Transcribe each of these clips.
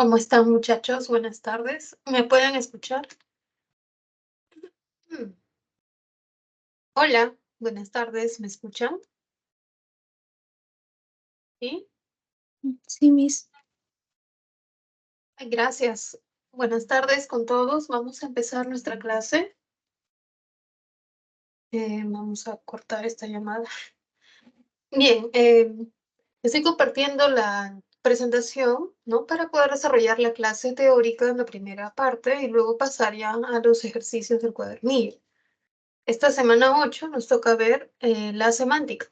¿Cómo están, muchachos? Buenas tardes. ¿Me pueden escuchar? Mm. Hola, buenas tardes. ¿Me escuchan? Sí. Sí, Miss. Ay, gracias. Buenas tardes con todos. Vamos a empezar nuestra clase. Vamos a cortar esta llamada. Bien, estoy compartiendo la presentación, ¿no? Para poder desarrollar la clase teórica en la primera parte y luego pasar ya a los ejercicios del cuadernillo. Esta semana 8 nos toca ver la semántica,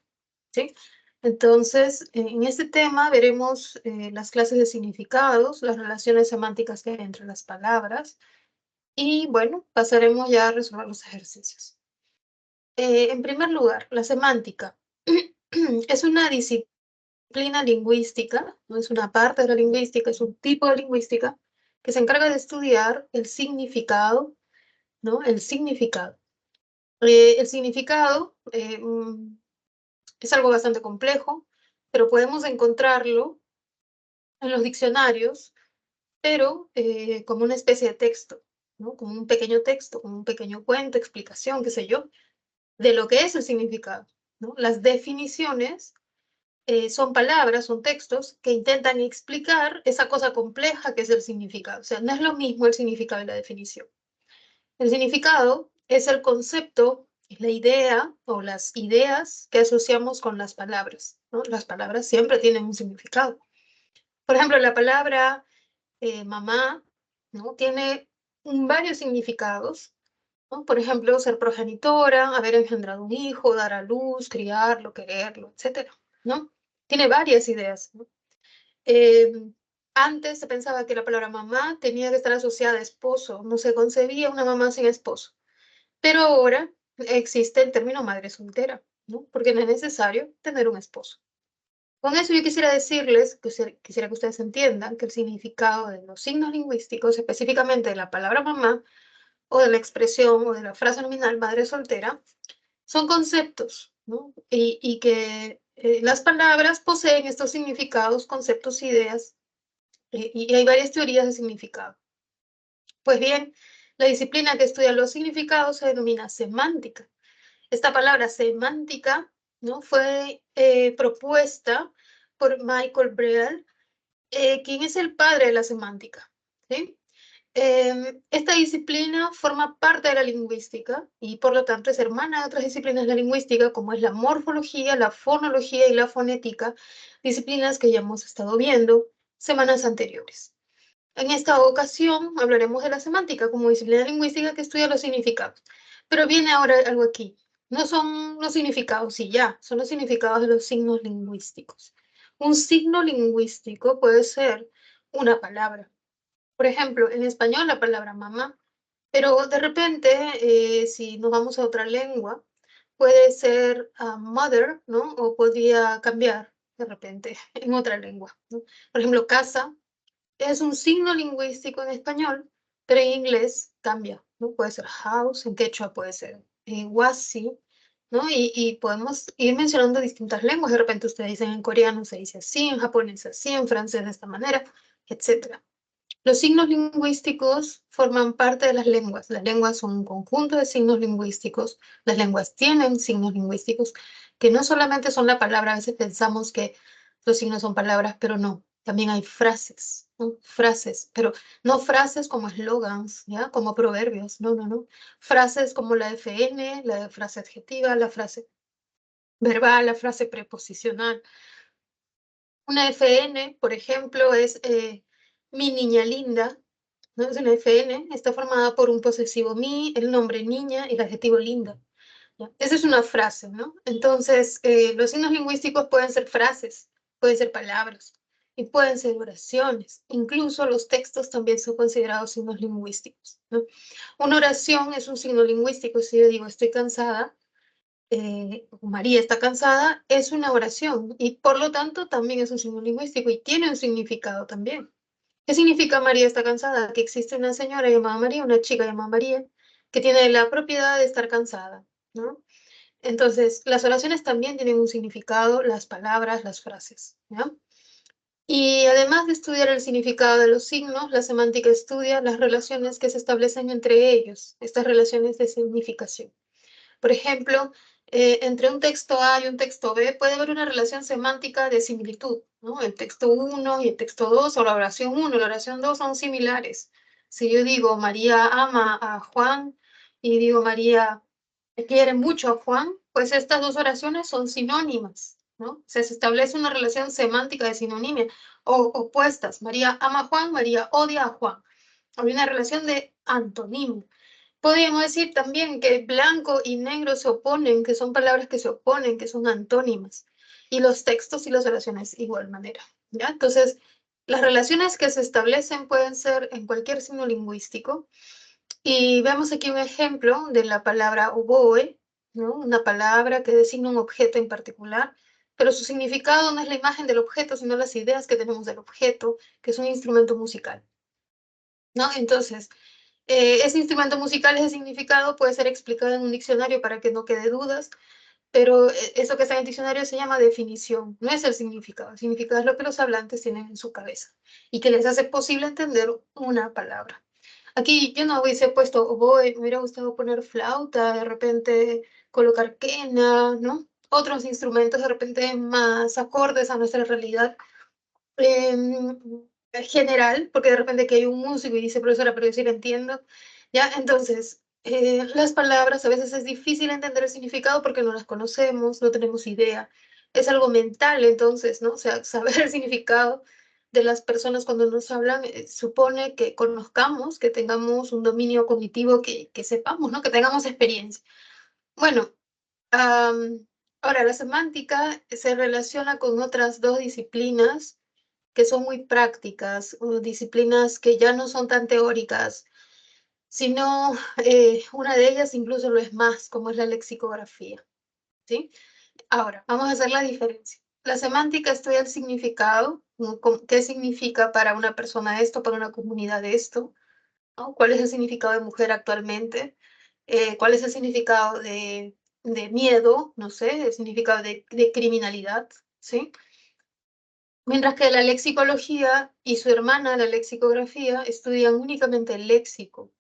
¿sí? Entonces, en este tema veremos las clases de significados, las relaciones semánticas que hay entre las palabras y, bueno, pasaremos ya a resolver los ejercicios. En primer lugar, la semántica es una disciplina lingüística, no es una parte de la lingüística, es un tipo de lingüística que se encarga de estudiar el significado, ¿no? El significado. El significado es algo bastante complejo, pero podemos encontrarlo en los diccionarios, pero como una especie de texto, ¿no? Como un pequeño texto, como un pequeño cuento, explicación, qué sé yo, de lo que es el significado, ¿no? Las definiciones son palabras, son textos que intentan explicar esa cosa compleja que es el significado. O sea, no es lo mismo el significado y la definición. El significado es el concepto, es la idea o las ideas que asociamos con las palabras, ¿no? Las palabras siempre tienen un significado. Por ejemplo, la palabra mamá, ¿no? Tiene varios significados, ¿no? Por ejemplo, ser progenitora, haber engendrado un hijo, dar a luz, criarlo, quererlo, etcétera, ¿no? Tiene varias ideas, ¿no? Eh, Antes se pensaba que la palabra mamá tenía que estar asociada a esposo, no se concebía una mamá sin esposo. Pero ahora existe el término madre soltera, ¿no? Porque no es necesario tener un esposo. Con eso yo quisiera decirles, quisiera que ustedes entiendan que el significado de los signos lingüísticos, específicamente de la palabra mamá o de la expresión o de la frase nominal madre soltera, son conceptos, ¿no? Y que las palabras poseen estos significados, conceptos, ideas, y hay varias teorías de significado. Pues bien, la disciplina que estudia los significados se denomina semántica. Esta palabra semántica, ¿no? Fue propuesta por Michael Breal, quien es el padre de la semántica, ¿sí? Esta disciplina forma parte de la lingüística y por lo tanto es hermana de otras disciplinas de la lingüística como es la morfología, la fonología y la fonética, disciplinas que ya hemos estado viendo semanas anteriores. En esta ocasión hablaremos de la semántica como disciplina lingüística que estudia los significados. Pero viene ahora algo aquí. No son los significados y ya, son los significados de los signos lingüísticos. Un signo lingüístico puede ser una palabra. Por ejemplo, en español la palabra mamá, pero de repente, si nos vamos a otra lengua, puede ser mother, ¿no? O podría cambiar de repente en otra lengua, ¿no? Por ejemplo, casa es un signo lingüístico en español, pero en inglés cambia, ¿no? Puede ser house, en quechua puede ser wasi, ¿no? Y podemos ir mencionando distintas lenguas. De repente ustedes dicen en coreano se dice así, en japonés así, en francés de esta manera, etcétera. Los signos lingüísticos forman parte de las lenguas. Las lenguas son un conjunto de signos lingüísticos. Las lenguas tienen signos lingüísticos que no solamente son la palabra, a veces pensamos que los signos son palabras, pero no. También hay frases, ¿no? Frases, pero no frases como eslogans, ¿ya? Como proverbios, no, no, no. Frases como la FN, la frase adjetiva, la frase verbal, la frase preposicional. Una FN, por ejemplo, es mi niña linda, ¿no? Es una FN, está formada por un posesivo mi, el nombre niña y el adjetivo linda. ¿Ya? Esa es una frase, ¿no? Entonces, los signos lingüísticos pueden ser frases, pueden ser palabras y pueden ser oraciones. Incluso los textos también son considerados signos lingüísticos, ¿no? Una oración es un signo lingüístico. Si yo digo estoy cansada, María está cansada, es una oración y por lo tanto también es un signo lingüístico y tiene un significado también. ¿Qué significa María está cansada? Que existe una señora llamada María, una chica llamada María, que tiene la propiedad de estar cansada, ¿no? Entonces, las oraciones también tienen un significado, las palabras, las frases, ¿ya? Y además de estudiar el significado de los signos, la semántica estudia las relaciones que se establecen entre ellos, estas relaciones de significación. Por ejemplo, entre un texto A y un texto B puede haber una relación semántica de similitud, ¿no? El texto 1 y el texto 2 o la oración 1 y la oración 2 son similares. Si yo digo María ama a Juan y digo María quiere mucho a Juan, pues estas dos oraciones son sinónimas, ¿no? O sea, se establece una relación semántica de sinonimia o opuestas. María ama a Juan, María odia a Juan. Hay una relación de antonimia. Podríamos decir también que blanco y negro se oponen, que son palabras que se oponen, que son antónimas. Y los textos y las oraciones igual manera, ¿ya? Entonces, las relaciones que se establecen pueden ser en cualquier signo lingüístico. Y vemos aquí un ejemplo de la palabra oboe, ¿no? Una palabra que designa un objeto en particular, pero su significado no es la imagen del objeto, sino las ideas que tenemos del objeto, que es un instrumento musical, ¿no? Entonces, ese instrumento musical, ese significado puede ser explicado en un diccionario para que no quede dudas, pero eso que está en el diccionario se llama definición, no es el significado. El significado es lo que los hablantes tienen en su cabeza y que les hace posible entender una palabra. Aquí yo no hubiese puesto oboe, me hubiera gustado poner flauta, de repente colocar quena, ¿no? Otros instrumentos de repente más acordes a nuestra realidad general, porque de repente que hay un músico y dice, profesora, pero yo sí lo entiendo, ¿ya? Entonces, las palabras a veces es difícil entender el significado porque no las conocemos, no tenemos idea. Es algo mental, entonces, ¿no? O sea, saber el significado de las personas cuando nos hablan supone que conozcamos, que tengamos un dominio cognitivo, que sepamos, ¿no? Que tengamos experiencia. Bueno, ahora la semántica se relaciona con otras dos disciplinas que son muy prácticas, o disciplinas que ya no son tan teóricas, sino una de ellas incluso lo es más, como es la lexicografía, ¿sí? Ahora, vamos a hacer la diferencia. La semántica estudia el significado, ¿no? ¿Qué significa para una persona esto, para una comunidad esto? ¿No? ¿Cuál es el significado de mujer actualmente? ¿Cuál es el significado de miedo? No sé, el significado de criminalidad, ¿sí? Mientras que la lexicología y su hermana, la lexicografía, estudian únicamente el léxico.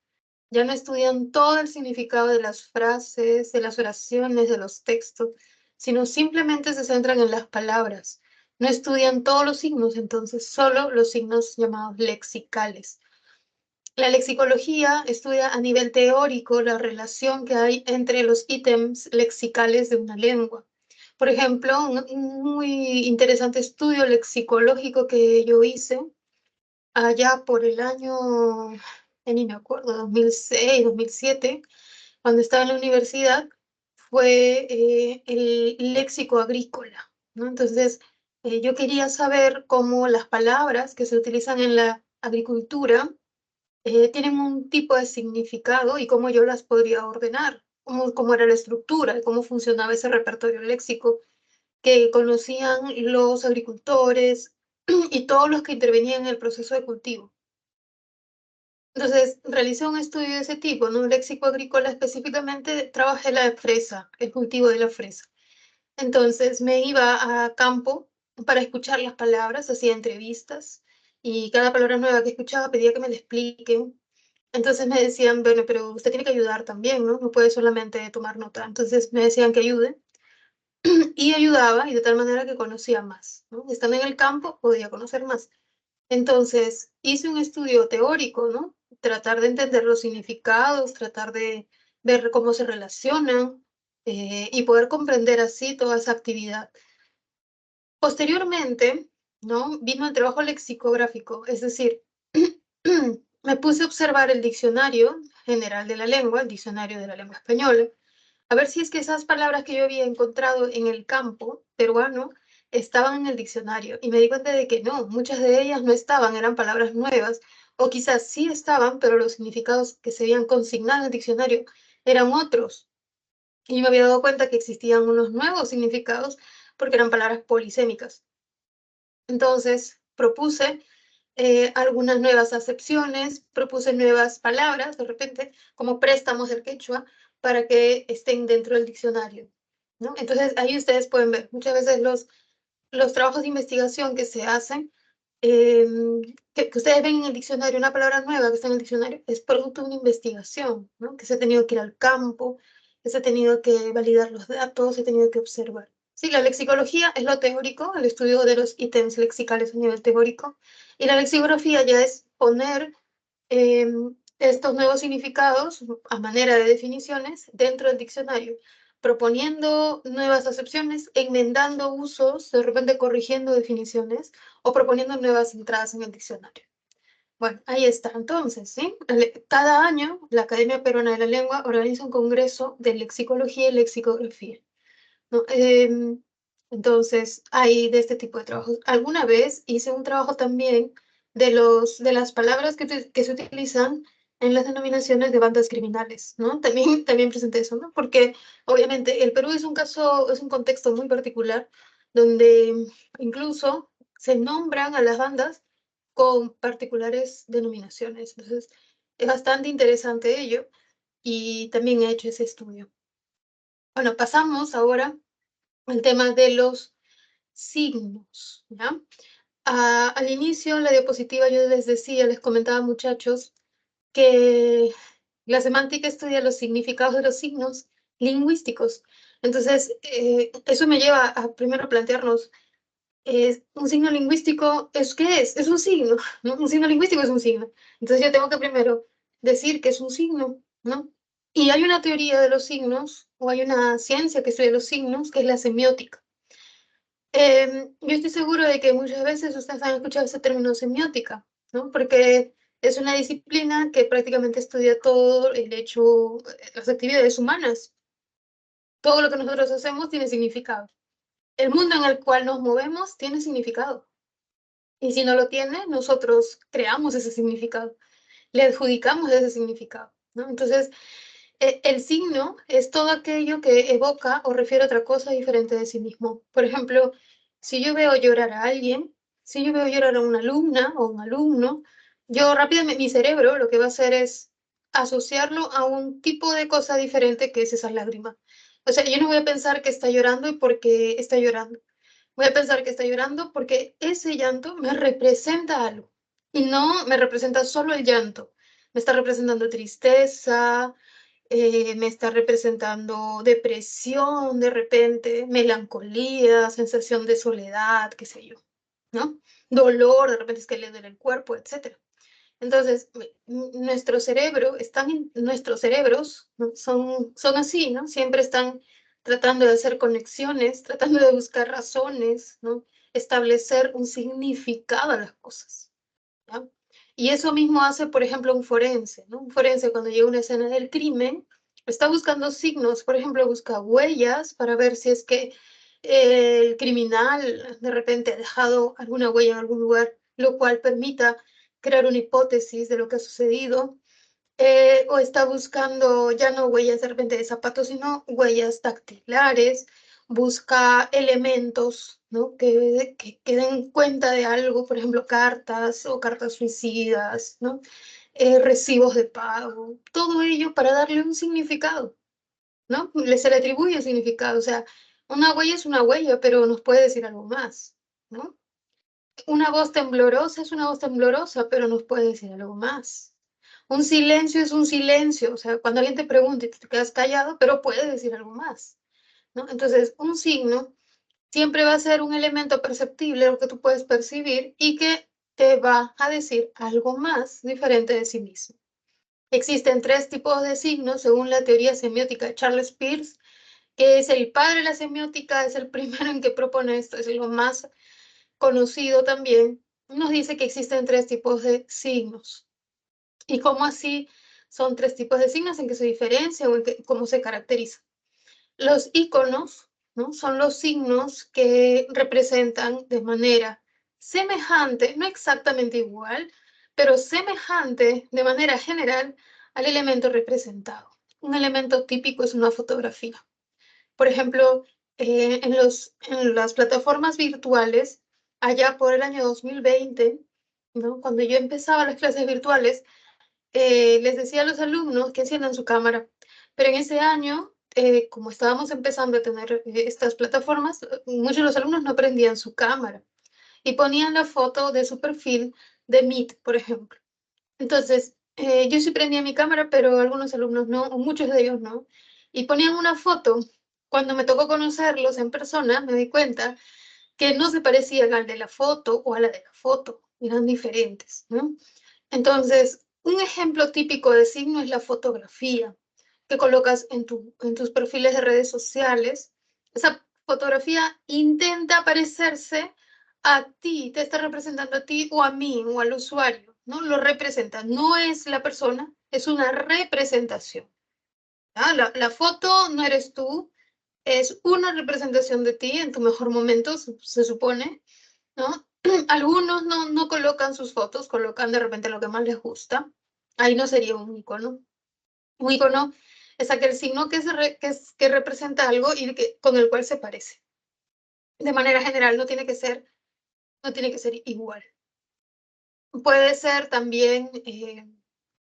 Ya no estudian todo el significado de las frases, de las oraciones, de los textos, sino simplemente se centran en las palabras. No estudian todos los signos, entonces solo los signos llamados lexicales. La lexicología estudia a nivel teórico la relación que hay entre los ítems lexicales de una lengua. Por ejemplo, un muy interesante estudio lexicológico que yo hice allá por el año, ya ni me acuerdo, 2006, 2007, cuando estaba en la universidad, fue el léxico agrícola, ¿no? Entonces, yo quería saber cómo las palabras que se utilizan en la agricultura tienen un tipo de significado y cómo yo las podría ordenar, cómo era la estructura y cómo funcionaba ese repertorio léxico que conocían los agricultores y todos los que intervenían en el proceso de cultivo. Entonces, realicé un estudio de ese tipo, ¿no? Un léxico agrícola específicamente, trabajé la fresa, el cultivo de la fresa. Entonces, me iba a campo para escuchar las palabras, hacía entrevistas y cada palabra nueva que escuchaba pedía que me la expliquen. Entonces me decían, bueno, pero usted tiene que ayudar también, ¿no? No puede solamente tomar nota. Entonces me decían que ayude y ayudaba y de tal manera que conocía más, ¿no? Estando en el campo podía conocer más. Entonces hice un estudio teórico, ¿no? Tratar de entender los significados, tratar de ver cómo se relacionan y poder comprender así toda esa actividad. Posteriormente, ¿no? Vino el trabajo lexicográfico, es decir, me puse a observar el diccionario general de la lengua, el diccionario de la lengua española, a ver si es que esas palabras que yo había encontrado en el campo peruano estaban en el diccionario. Y me di cuenta de que no, muchas de ellas no estaban, eran palabras nuevas, o quizás sí estaban, pero los significados que se habían consignado en el diccionario eran otros. Y me había dado cuenta que existían unos nuevos significados porque eran palabras polisémicas. Entonces propuse algunas nuevas acepciones, propuse nuevas palabras, de repente, como préstamos del quechua, para que estén dentro del diccionario, ¿no? Entonces ahí ustedes pueden ver, muchas veces los trabajos de investigación que se hacen que ustedes ven en el diccionario, una palabra nueva que está en el diccionario, es producto de una investigación, ¿no? Que se ha tenido que ir al campo, que se ha tenido que validar los datos, se ha tenido que observar. Sí, la lexicología es lo teórico, el estudio de los ítems lexicales a nivel teórico, y la lexicografía ya es poner estos nuevos significados a manera de definiciones dentro del diccionario, proponiendo nuevas acepciones, enmendando usos, de repente corrigiendo definiciones o proponiendo nuevas entradas en el diccionario. Bueno, ahí está. Entonces, ¿sí? Cada año la Academia Peruana de la Lengua organiza un congreso de lexicología y lexicografía, ¿no? Entonces, hay de este tipo de trabajos. Alguna vez hice un trabajo también de las palabras que se utilizan en las denominaciones de bandas criminales, ¿no? También presenté eso, ¿no? Porque obviamente el Perú es un caso, es un contexto muy particular donde incluso se nombran a las bandas con particulares denominaciones. Entonces, es bastante interesante ello y también he hecho ese estudio. Bueno, pasamos ahora al tema de los signos, ¿ya? Al inicio, en la diapositiva, yo les decía, les comentaba, muchachos, que la semántica estudia los significados de los signos lingüísticos. Entonces, eso me lleva a primero plantearnos, un signo lingüístico es ¿qué es? Es un signo, ¿no? Un signo lingüístico es un signo. Entonces yo tengo que primero decir que es un signo, ¿no? Y hay una teoría de los signos, o hay una ciencia que estudia los signos, que es la semiótica. Yo estoy seguro de que muchas veces ustedes han escuchado ese término semiótica, ¿no? Porque es una disciplina que prácticamente estudia todo el hecho, las actividades humanas. Todo lo que nosotros hacemos tiene significado. El mundo en el cual nos movemos tiene significado. Y si no lo tiene, nosotros creamos ese significado, le adjudicamos ese significado, ¿no? Entonces, el signo es todo aquello que evoca o refiere a otra cosa diferente de sí mismo. Por ejemplo, si yo veo llorar a alguien, si yo veo llorar a una alumna o un alumno, yo rápidamente, mi cerebro lo que va a hacer es asociarlo a un tipo de cosa diferente que es esa lágrima. O sea, yo no voy a pensar que está llorando y por qué está llorando. Voy a pensar que está llorando porque ese llanto me representa algo. Y no me representa solo el llanto. Me está representando tristeza, me está representando depresión de repente, melancolía, sensación de soledad, qué sé yo, ¿no? Dolor, de repente es que le duele el cuerpo, etcétera. Entonces, nuestro cerebro, nuestros cerebros, ¿no? Son así, ¿no? Siempre están tratando de hacer conexiones, tratando de buscar razones, ¿no? Establecer un significado a las cosas, ¿ya? Y eso mismo hace, por ejemplo, un forense, ¿no? Un forense cuando llega a una escena del crimen, está buscando signos, por ejemplo, busca huellas para ver si es que el criminal de repente ha dejado alguna huella en algún lugar, lo cual permita crear una hipótesis de lo que ha sucedido, o está buscando ya no huellas de repente de zapatos, sino huellas dactilares, busca elementos, ¿no? Que den cuenta de algo, por ejemplo, cartas o cartas suicidas, ¿no? Recibos de pago, todo ello para darle un significado, ¿no? Se le atribuye un significado, o sea, una huella es una huella, pero nos puede decir algo más, ¿no? Una voz temblorosa es una voz temblorosa, pero nos puede decir algo más. Un silencio es un silencio, o sea, cuando alguien te pregunta y te quedas callado, pero puede decir algo más, ¿no? Entonces, un signo siempre va a ser un elemento perceptible, lo que tú puedes percibir y que te va a decir algo más diferente de sí mismo. Existen tres tipos de signos según la teoría semiótica de Charles Peirce, que es el padre de la semiótica, es el primero en que propone esto, es lo más conocido también. Nos dice que existen tres tipos de signos. ¿Y cómo así son tres tipos de signos? ¿En qué se diferencia o cómo se caracteriza? Los iconos, ¿no? Son los signos que representan de manera semejante, no exactamente igual, pero semejante de manera general al elemento representado. Un elemento típico es una fotografía. Por ejemplo, en las plataformas virtuales, allá por el año 2020, ¿no? Cuando yo empezaba las clases virtuales, les decía a los alumnos que enciendan su cámara, pero en ese año, como estábamos empezando a tener estas plataformas, muchos de los alumnos no prendían su cámara. y ponían la foto de su perfil de Meet, por ejemplo. Entonces, yo sí prendía mi cámara, pero algunos alumnos no, o muchos de ellos no, y ponían una foto. Cuando me tocó conocerlos en persona, me di cuenta que no se parecían al de la foto o a la de la foto, eran diferentes, ¿no? Entonces, un ejemplo típico de signo es la fotografía que colocas en tus perfiles de redes sociales. Esa fotografía intenta parecerse a ti, te está representando a ti o a mí o al usuario, ¿no? Lo representa, no es la persona, es una representación. ¿Ah? La foto no eres tú, es una representación de ti en tu mejor momento, se supone, ¿no? Algunos no colocan sus fotos, colocan de repente lo que más les gusta. Ahí no sería un icono. Un icono es aquel signo que representa algo y con el cual se parece. De manera general, no tiene que ser igual. Puede ser también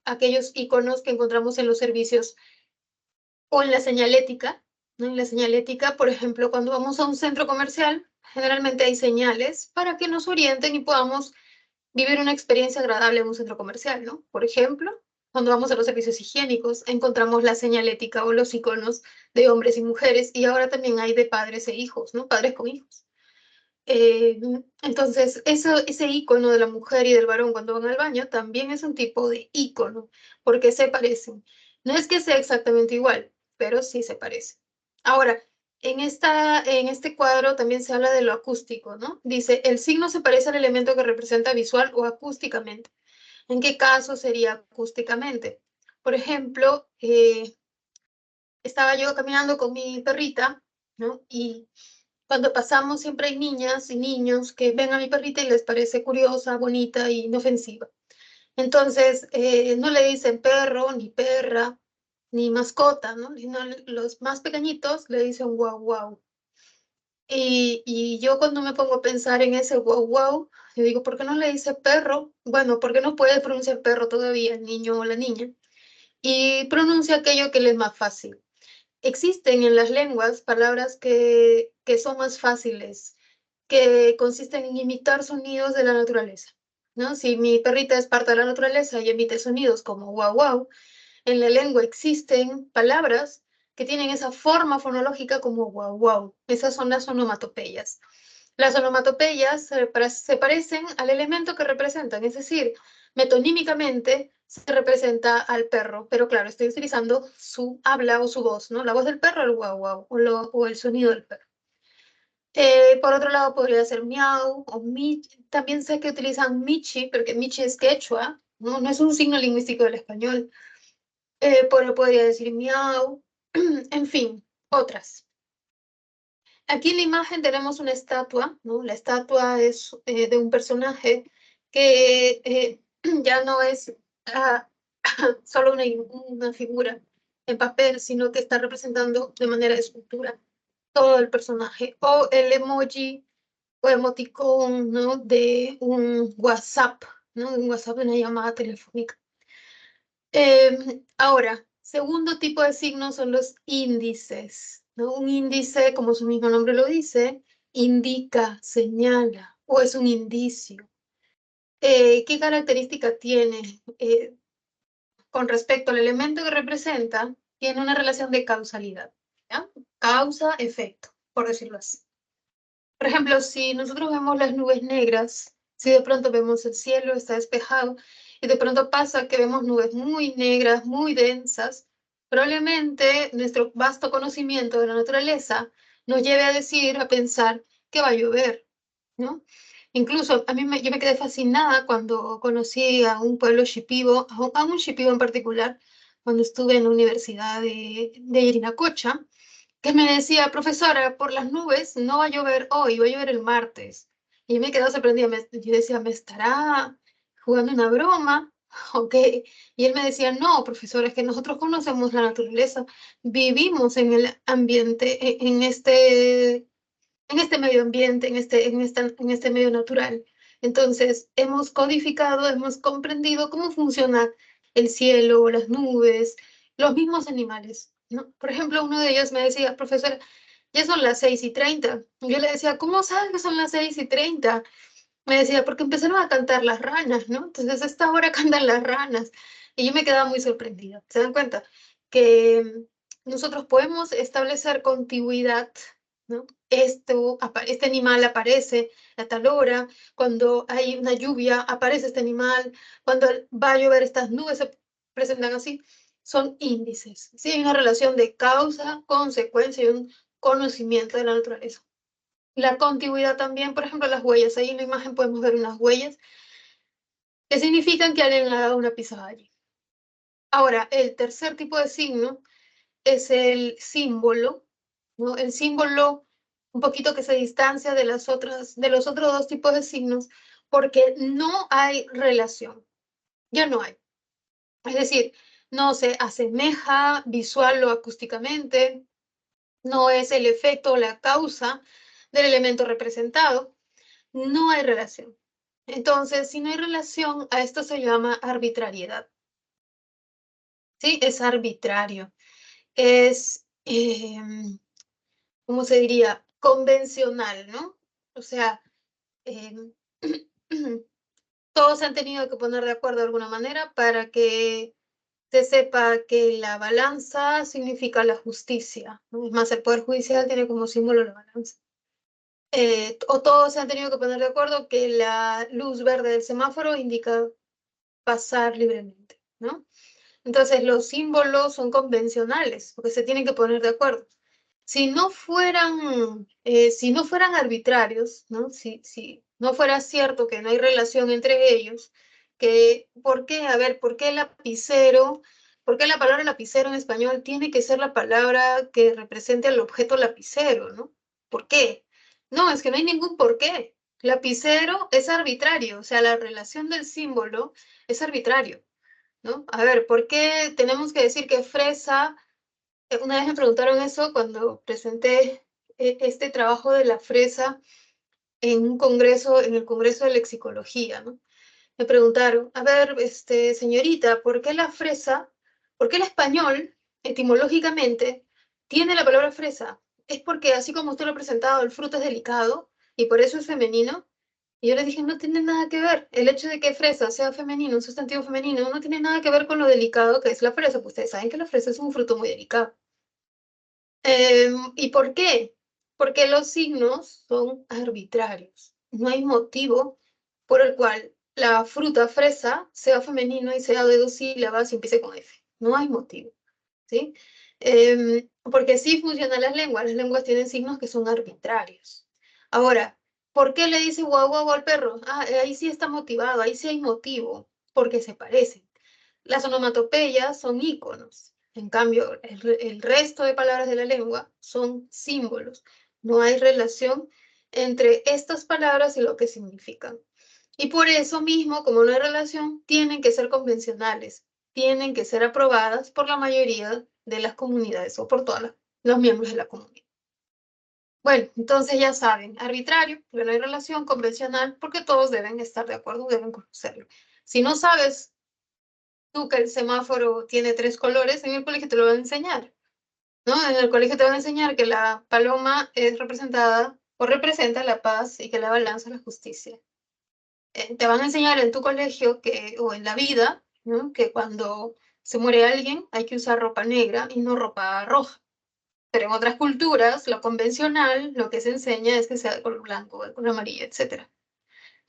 aquellos iconos que encontramos en los servicios o en la señalética, ¿no? En la señalética, por ejemplo, cuando vamos a un centro comercial, generalmente hay señales para que nos orienten y podamos vivir una experiencia agradable en un centro comercial, ¿no? Por ejemplo, cuando vamos a los servicios higiénicos, encontramos la señalética o los iconos de hombres y mujeres, y ahora también hay de padres e hijos, ¿no? Padres con hijos. Eh, entonces, ese icono de la mujer y del varón cuando van al baño también es un tipo de icono, porque se parecen. No es que sea exactamente igual, pero sí se parece. Ahora, en este cuadro también se habla de lo acústico, ¿no? Dice, el signo se parece al elemento que representa visual o acústicamente. ¿En qué caso sería acústicamente? Por ejemplo, estaba yo caminando con mi perrita, ¿no? Y cuando pasamos siempre hay niñas y niños que ven a mi perrita y les parece curiosa, bonita y inofensiva. Entonces, no le dicen perro, ni perra, ni mascota, ¿no? Sino los más pequeñitos le dicen guau guau. Y yo cuando me pongo a pensar en ese guau guau, yo digo, ¿por qué no le dice perro? Bueno, porque no puede pronunciar perro todavía el niño o la niña. Y pronuncia aquello que le es más fácil. Existen en las lenguas palabras que son más fáciles, que consisten en imitar sonidos de la naturaleza, ¿no? Si mi perrita es parte de la naturaleza y emite sonidos como guau guau, en la lengua existen palabras que tienen esa forma fonológica como guau guau. Esas son las onomatopeyas. Las onomatopeyas se parecen al elemento que representan, es decir, metonímicamente se representa al perro, pero claro, estoy utilizando su habla o su voz, ¿no? La voz del perro, el guau guau, o el sonido del perro. Por otro lado, podría ser miau o mi. También sé que utilizan michi, porque michi es quechua, ¿no? No es un signo lingüístico del español. Pero podría decir miau, en fin, otras. Aquí en la imagen tenemos una estatua, ¿no? La estatua es de un personaje que ya no es ah, solo una figura en papel, sino que está representando de manera de escultura todo el personaje. O el emoji o emoticón, ¿no? De un WhatsApp, ¿no? Un WhatsApp de una llamada telefónica. Ahora, segundo tipo de signos son los índices, ¿no? Un índice, como su mismo nombre lo dice, indica, señala o es un indicio. ¿Qué característica tiene? Con respecto al elemento que representa, tiene una relación de causalidad, ¿ya? Causa-efecto, por decirlo así. Por ejemplo, si nosotros vemos las nubes negras, si de pronto vemos el cielo, está despejado, y de pronto pasa que vemos nubes muy negras, muy densas, probablemente nuestro vasto conocimiento de la naturaleza nos lleve a decir, a pensar que va a llover, ¿no? Incluso yo me quedé fascinada cuando conocí a un pueblo shipibo, a un shipibo en particular, cuando estuve en la Universidad de Yarinacocha, que me decía, profesora, por las nubes no va a llover hoy, va a llover el martes. Y me quedé sorprendida, yo decía, ¿me estará jugando una broma? Ok. Y él me decía, no, profesora, es que nosotros conocemos la naturaleza, vivimos en el ambiente, en este medio ambiente, en este medio natural. Entonces, hemos codificado, hemos comprendido cómo funciona el cielo, las nubes, los mismos animales, ¿no? Por ejemplo, uno de ellos me decía, profesora, ya son las 6:30. Yo le decía, ¿cómo sabes que son las 6:30? Me decía, porque empezaron a cantar las ranas, ¿no? Entonces, a esta hora cantan las ranas. Y yo me quedaba muy sorprendida. ¿Se dan cuenta? Que nosotros podemos establecer contigüidad, ¿no? Este animal aparece a tal hora, cuando hay una lluvia aparece este animal, cuando va a llover estas nubes se presentan así. Son índices, ¿sí? Hay una relación de causa, consecuencia y un conocimiento de la naturaleza. La contigüidad también, por ejemplo, las huellas. Ahí en la imagen podemos ver unas huellas que significan que alguien ha dado una pisada allí. Ahora, el tercer tipo de signo es el símbolo, ¿no? El símbolo un poquito que se distancia de de los otros dos tipos de signos porque no hay relación, ya no hay. Es decir, no se asemeja visual o acústicamente, no es el efecto o la causa del elemento representado, no hay relación. Entonces, si no hay relación, a esto se llama arbitrariedad. ¿Sí? Es arbitrario. Es, ¿cómo se diría? Convencional, ¿no? O sea, eh, todos se han tenido que poner de acuerdo de alguna manera para que se sepa que la balanza significa la justicia, ¿no? Es más, el Poder Judicial tiene como símbolo la balanza. O todos se han tenido que poner de acuerdo que la luz verde del semáforo indica pasar libremente, ¿no? Entonces los símbolos son convencionales, porque se tienen que poner de acuerdo. Si no fueran arbitrarios, ¿no? Si no fuera cierto que no hay relación entre ellos, ¿por qué? A ver, ¿por qué lapicero? ¿Por qué la palabra lapicero en español tiene que ser la palabra que represente al objeto lapicero, ¿no? ¿Por qué? No, es que no hay ningún por qué. Lapicero es arbitrario, o sea, la relación del símbolo es arbitrario, ¿no? A ver, ¿por qué tenemos que decir que fresa? Una vez me preguntaron eso cuando presenté este trabajo de la fresa en un congreso, en el Congreso de Lexicología, ¿no? Me preguntaron, a ver, señorita, ¿por qué la fresa, por qué el español, etimológicamente, tiene la palabra fresa? Es porque así como usted lo ha presentado, el fruto es delicado y por eso es femenino. Y yo le dije, no tiene nada que ver. El hecho de que fresa sea femenino, un sustantivo femenino, no tiene nada que ver con lo delicado que es la fresa. Pues ustedes saben que la fresa es un fruto muy delicado. ¿Y por qué? Porque los signos son arbitrarios. No hay motivo por el cual la fruta fresa sea femenino y sea de dos sílabas y empiece con F. No hay motivo, ¿sí? Porque sí funcionan las lenguas tienen signos que son arbitrarios. Ahora, ¿por qué le dice guau guau al perro? Ah, ahí sí está motivado, ahí sí hay motivo, porque se parecen. Las onomatopeyas son íconos. En cambio, el resto de palabras de la lengua son símbolos. No hay relación entre estas palabras y lo que significan. Y por eso mismo, como no hay relación, tienen que ser convencionales, tienen que ser aprobadas por la mayoría de las comunidades o por todos los miembros de la comunidad. Bueno, entonces ya saben, arbitrario, porque no hay relación, convencional, porque todos deben estar de acuerdo, deben conocerlo. Si no sabes tú que el semáforo tiene tres colores, en el colegio te lo van a enseñar, ¿no? En el colegio te van a enseñar que la paloma es representada o representa la paz y que la balanza la justicia. Te van a enseñar en tu colegio o en la vida, ¿no? Que cuando se muere alguien hay que usar ropa negra y no ropa roja. Pero en otras culturas, lo convencional, lo que se enseña es que sea de color blanco, de color amarillo, etc.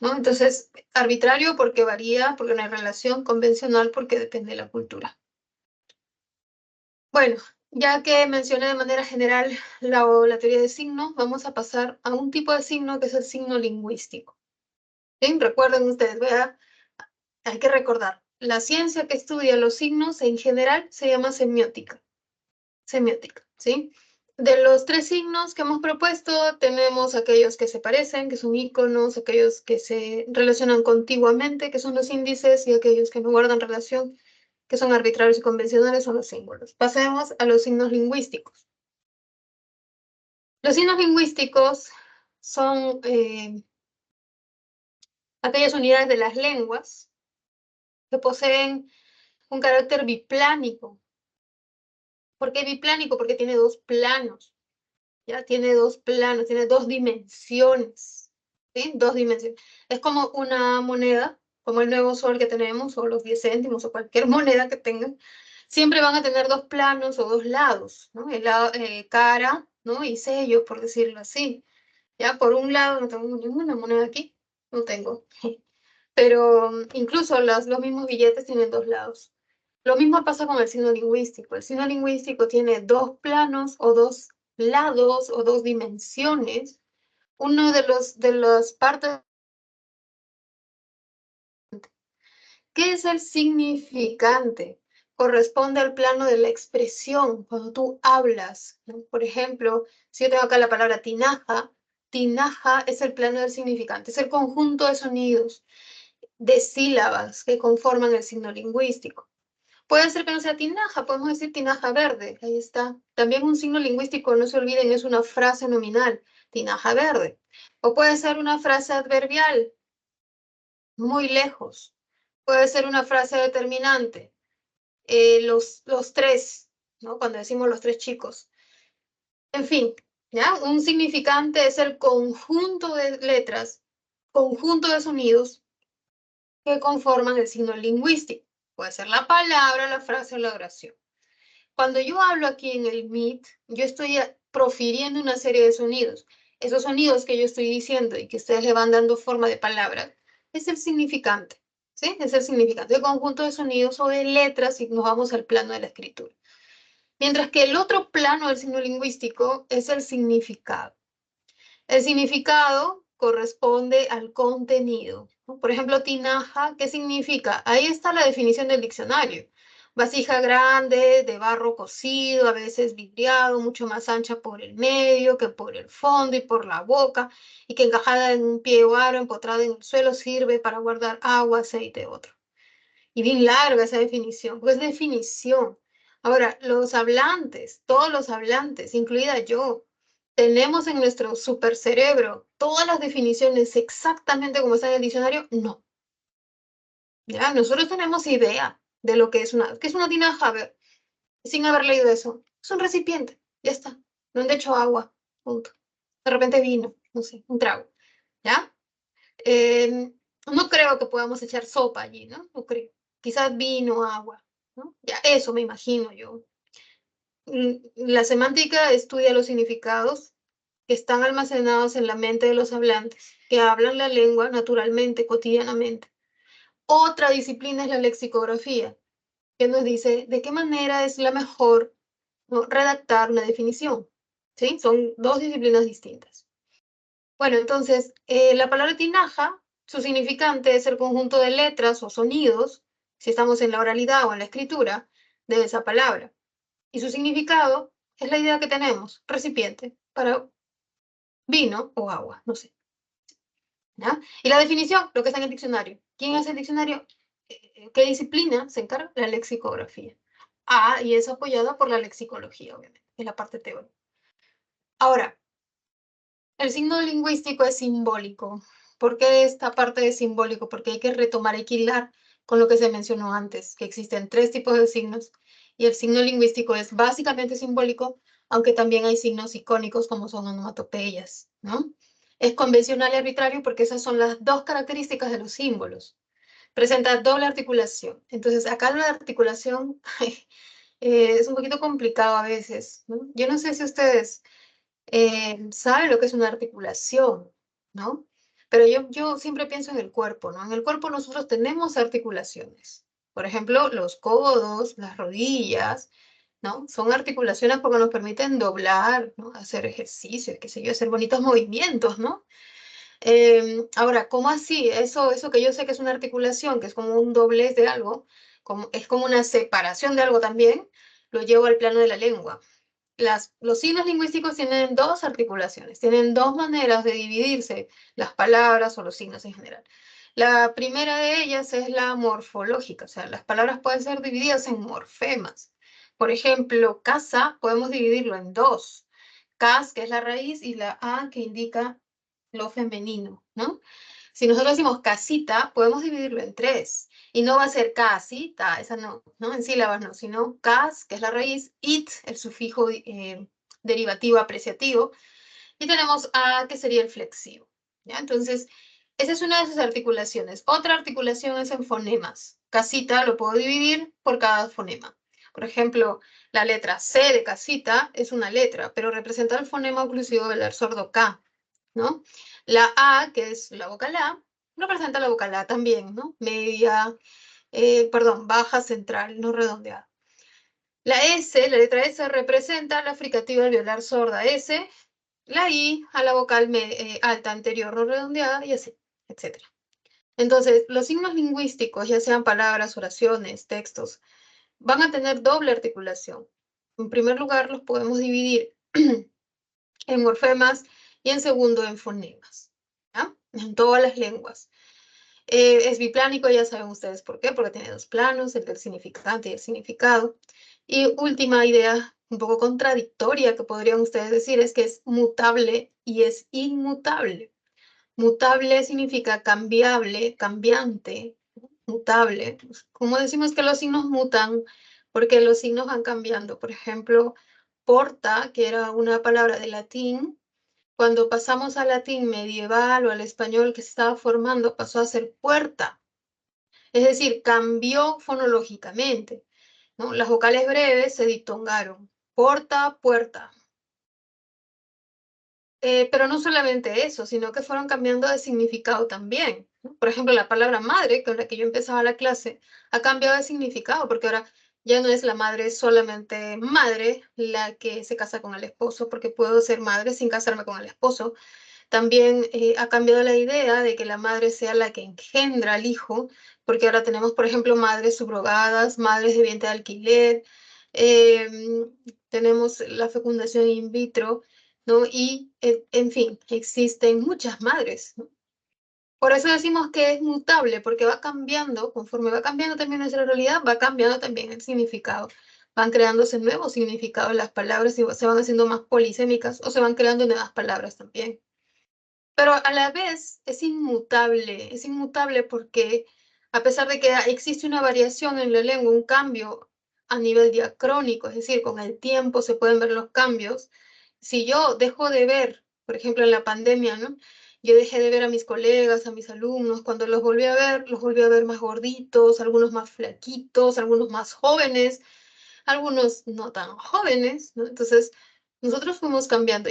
¿No? Entonces, arbitrario porque varía, porque no hay relación, convencional porque depende de la cultura. Bueno, ya que mencioné de manera general la teoría de signos, vamos a pasar a un tipo de signo que es el signo lingüístico. ¿Sí? Recuerden ustedes, hay que recordar, la ciencia que estudia los signos en general se llama semiótica. Semiótica, ¿sí? De los tres signos que hemos propuesto, tenemos aquellos que se parecen, que son iconos, aquellos que se relacionan contiguamente, que son los índices, y aquellos que no guardan relación, que son arbitrarios y convencionales, son los símbolos. Pasemos a los signos lingüísticos. Los signos lingüísticos son aquellas unidades de las lenguas que poseen un carácter biplánico. ¿Por qué biplánico? Porque tiene dos planos, ya tiene dos planos, tiene dos dimensiones. ¿sí? 2 dimensiones. Es como una moneda, como el nuevo sol que tenemos, o los 10 céntimos, o cualquier moneda que tengan. Siempre van a tener 2 planos o 2 lados, ¿no? El lado, cara, ¿no? Y sello, por decirlo así. Ya, por un lado, no tengo ninguna moneda aquí, no tengo. Pero incluso los mismos billetes tienen 2 lados. Lo mismo pasa con el signo lingüístico. El signo lingüístico tiene 2 planos o 2 lados o 2 dimensiones. Uno de las partes. ¿Qué es el significante? Corresponde al plano de la expresión, cuando tú hablas, ¿no? Por ejemplo, si yo tengo acá la palabra tinaja, tinaja es el plano del significante, es el conjunto de sonidos, de sílabas que conforman el signo lingüístico. Puede ser que no sea tinaja, podemos decir tinaja verde, ahí está. También un signo lingüístico, no se olviden, es una frase nominal, tinaja verde. O puede ser una frase adverbial, muy lejos. Puede ser una frase determinante. Los tres, ¿no? Cuando decimos los 3 chicos. En fin, ¿ya? Un significante es el conjunto de letras, conjunto de sonidos que conforman el signo lingüístico. Puede ser la palabra, la frase o la oración. Cuando yo hablo aquí en el Meet, yo estoy profiriendo una serie de sonidos. Esos sonidos que yo estoy diciendo y que ustedes le van dando forma de palabra, es el significante, ¿sí? Es el significante, el conjunto de sonidos o de letras y nos vamos al plano de la escritura. Mientras que el otro plano del signo lingüístico es el significado. El significado corresponde al contenido. Por ejemplo, tinaja, ¿qué significa? Ahí está la definición del diccionario. Vasija grande, de barro cocido, a veces vidriado, mucho más ancha por el medio que por el fondo y por la boca, y que encajada en un pie o aro empotrada en el suelo sirve para guardar agua, aceite, otro. Y bien larga esa definición, pues definición. Ahora, los hablantes, todos los hablantes, incluida yo, ¿tenemos en nuestro supercerebro todas las definiciones exactamente como está en el diccionario? No. ¿Ya? Nosotros tenemos idea de lo que es una tinaja, a ver, sin haber leído eso. Es un recipiente, ya está. Donde echo agua, punto. De repente vino, no sé, un trago, ¿ya? No creo que podamos echar sopa allí, ¿no? No creo. Quizás vino, agua, ¿no? Ya, eso me imagino yo. La semántica estudia los significados que están almacenados en la mente de los hablantes, que hablan la lengua naturalmente, cotidianamente. Otra disciplina es la lexicografía, que nos dice de qué manera es la mejor, ¿no?, redactar una definición. ¿Sí? Son 2 disciplinas distintas. Bueno, entonces, la palabra tinaja, su significante es el conjunto de letras o sonidos, si estamos en la oralidad o en la escritura, de esa palabra. Y su significado es la idea que tenemos, recipiente, para vino o agua, no sé. ¿Ya? Y la definición, lo que está en el diccionario. ¿Quién hace el diccionario? ¿Qué disciplina se encarga? La lexicografía. Ah, y es apoyada por la lexicología, obviamente, es la parte teórica. Ahora, el signo lingüístico es simbólico. ¿Por qué esta parte de simbólico? Porque hay que retomar, hay que hilar con lo que se mencionó antes, que existen 3 tipos de signos y el signo lingüístico es básicamente simbólico, aunque también hay signos icónicos como son onomatopeyas, ¿no? Es convencional y arbitrario porque esas son las 2 características de los símbolos. Presenta doble articulación. Entonces, acá la articulación es un poquito complicado a veces, ¿no? Yo no sé si ustedes sabe lo que es una articulación, ¿no? Pero yo siempre pienso en el cuerpo, ¿no? En el cuerpo nosotros tenemos articulaciones. Por ejemplo, los codos, las rodillas, ¿no? Son articulaciones porque nos permiten doblar, ¿no? Hacer ejercicio, qué sé yo, hacer bonitos movimientos, ¿no? Ahora, ¿cómo así? Eso que yo sé que es una articulación, que es como un doblez de algo, es como una separación de algo también, lo llevo al plano de la lengua. Los signos lingüísticos tienen 2 articulaciones, tienen 2 maneras de dividirse las palabras o los signos en general. La primera de ellas es la morfológica, o sea, las palabras pueden ser divididas en morfemas. Por ejemplo, casa podemos dividirlo en 2. Cas, que es la raíz, y la A, que indica lo femenino, ¿no? Si nosotros decimos casita, podemos dividirlo en 3. Y no va a ser casita, esa no, ¿no? En sílabas no, sino cas, que es la raíz, it, el sufijo derivativo apreciativo, y tenemos a, que sería el flexivo, ¿ya? Entonces, esa es una de sus articulaciones. Otra articulación es en fonemas. Casita lo puedo dividir por cada fonema. Por ejemplo, la letra C de casita es una letra, pero representa el fonema oclusivo velar sordo K, ¿no? La A, que es la vocal A, representa la vocal A también, ¿no? Media, baja, central, no redondeada. La S, la letra S, representa la fricativa alveolar sorda S, la I a la vocal alta anterior no redondeada y así, etc. Entonces, los signos lingüísticos, ya sean palabras, oraciones, textos, van a tener doble articulación. En primer lugar, los podemos dividir en morfemas y en segundo en fonemas, ¿ya? En todas las lenguas. Es biplánico, ya saben ustedes por qué, porque tiene dos planos, el del significante y el significado. Y última idea, un poco contradictoria que podrían ustedes decir, es que es mutable y es inmutable. Mutable significa cambiable, cambiante, mutable. Como decimos que los signos mutan, porque los signos van cambiando. Por ejemplo, porta, que era una palabra de latín, cuando pasamos al latín medieval o al español que se estaba formando, pasó a ser puerta. Es decir, cambió fonológicamente, ¿no? Las vocales breves se diptongaron. Porta, puerta. Pero no solamente eso, sino que fueron cambiando de significado también, ¿no? Por ejemplo, la palabra madre, con la que yo empezaba la clase, ha cambiado de significado, porque ahora ya no es la madre solamente madre la que se casa con el esposo, porque puedo ser madre sin casarme con el esposo. También ha cambiado la idea de que la madre sea la que engendra al hijo, porque ahora tenemos, por ejemplo, madres subrogadas, madres de vientre de alquiler, eh, tenemos la fecundación in vitro, ¿no? Y, en fin, existen muchas madres, ¿no? Por eso decimos que es mutable, porque va cambiando, conforme va cambiando también nuestra realidad, va cambiando también el significado. Van creándose nuevos significados las palabras y se van haciendo más polisémicas o se van creando nuevas palabras también. Pero a la vez es inmutable porque a pesar de que existe una variación en la lengua, un cambio a nivel diacrónico, es decir, con el tiempo se pueden ver los cambios. Si yo dejo de ver, por ejemplo, en la pandemia, ¿no? Yo dejé de ver a mis colegas, a mis alumnos, cuando los volví a ver, los volví a ver más gorditos, algunos más flaquitos, algunos más jóvenes, algunos no tan jóvenes, ¿no? Entonces, nosotros fuimos cambiando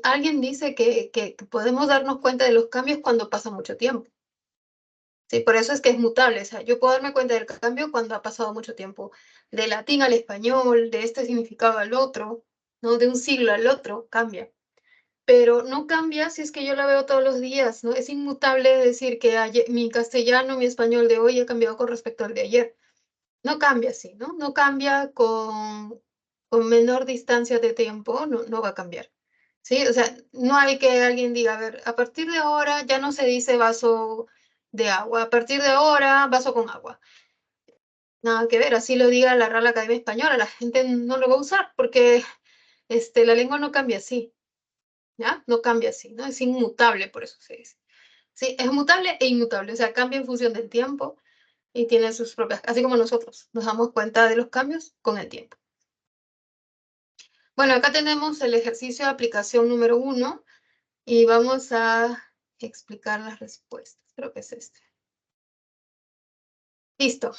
alguien dice que podemos darnos cuenta de los cambios cuando pasa mucho tiempo. Sí, por eso es que es mutable. O sea, yo puedo darme cuenta del cambio cuando ha pasado mucho tiempo. De latín al español, de este significado al otro, ¿no? De un siglo al otro, cambia. Pero no cambia si es que yo la veo todos los días, ¿no? Es inmutable decir que mi castellano, mi español de hoy ha cambiado con respecto al de ayer. No cambia así, ¿no? No cambia con menor distancia de tiempo, no, no va a cambiar. ¿Sí? O sea, no hay que alguien diga, a ver, a partir de ahora ya no se dice vaso de agua, a partir de ahora vaso con agua. Nada que ver, así lo diga la Real Academia Española, la gente no lo va a usar porque la lengua no cambia así, ¿ya? No cambia así, ¿no? Es inmutable, por eso se dice. Sí, es mutable e inmutable, o sea, cambia en función del tiempo y tiene sus propias, así como nosotros nos damos cuenta de los cambios con el tiempo. Bueno, acá tenemos el ejercicio de aplicación número 1 y vamos a explicar las respuestas. Creo que es este. Listo.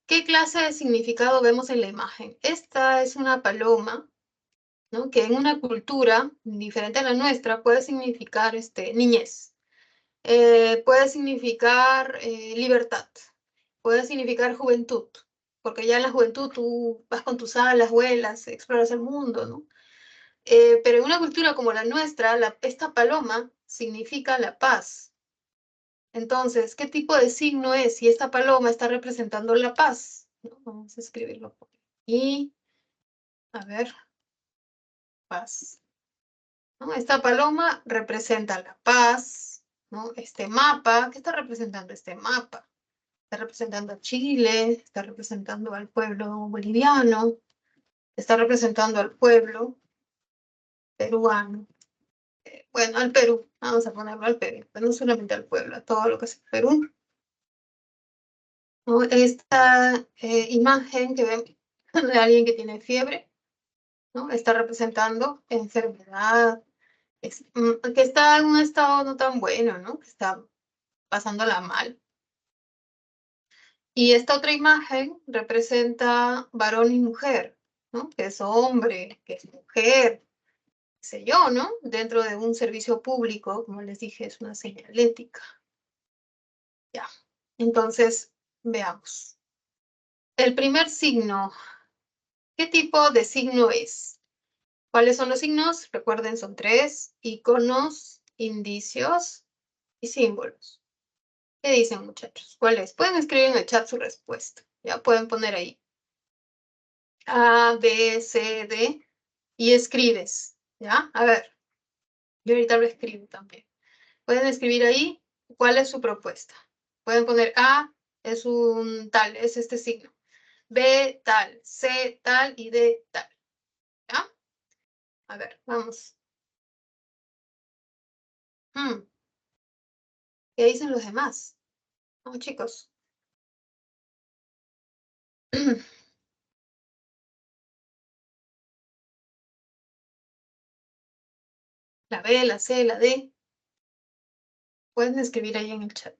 ¿Qué clase de significado vemos en la imagen? Esta es una paloma, ¿no? Que en una cultura diferente a la nuestra puede significar niñez, puede significar libertad, puede significar juventud, porque ya en la juventud tú vas con tus alas, vuelas, exploras el mundo, ¿no? Pero en una cultura como la nuestra, esta paloma significa la paz. Entonces, ¿qué tipo de signo es si esta paloma está representando la paz? ¿No? Vamos a escribirlo por aquí. A ver, paz. ¿No? Esta paloma representa la paz, ¿no? Este mapa, ¿qué está representando este mapa? Está representando a Chile, está representando al pueblo boliviano, está representando al pueblo peruano. Bueno, al Perú, vamos a ponerlo al Perú, pero no solamente al pueblo, a todo lo que es el Perú. ¿No? Esta imagen que ven de alguien que tiene fiebre, ¿no? Está representando enfermedad, que está en un estado no tan bueno, ¿no? Que está pasándola mal. Y esta otra imagen representa varón y mujer, ¿no? Que es hombre, que es mujer, qué sé yo, ¿no? Dentro de un servicio público, como les dije, es una señalética. Ya. Entonces, veamos. El primer signo. ¿Qué tipo de signo es? ¿Cuáles son los signos? Recuerden, son 3: iconos, indicios y símbolos. ¿Qué dicen, muchachos? ¿Cuál es? Pueden escribir en el chat su respuesta. Ya pueden poner ahí A, B, C, D y escribes. ¿Ya? A ver, yo ahorita lo escribo también. Pueden escribir ahí cuál es su propuesta. Pueden poner A, es un tal, es este signo. B, tal, C, tal y D, tal. ¿Ya? A ver, vamos. ¿Qué dicen los demás? Vamos, chicos. La B, la C, la D. Pueden escribir ahí en el chat.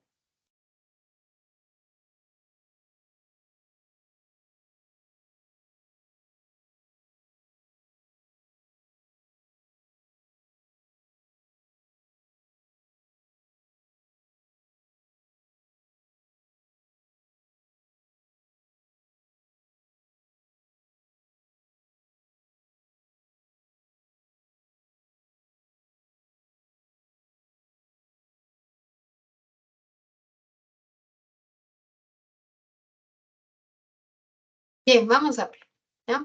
Bien, vamos a ver. ¿Ya?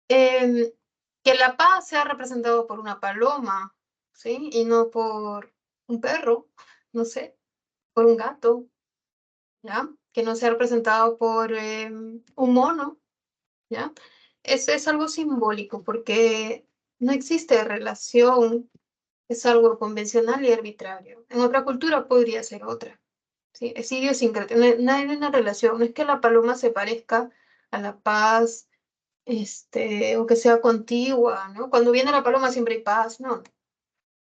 Que la paz sea representado por una paloma, ¿sí? Y no por un perro, no sé, por un gato, ¿ya? Que no sea representado por un mono, ¿ya? Es algo simbólico porque no existe relación, es algo convencional y arbitrario. En otra cultura podría ser otra, ¿sí? Es idiosincrático, no hay una relación, no es que la paloma se parezca a la paz, o que sea contigua, ¿no? Cuando viene la paloma siempre hay paz, no.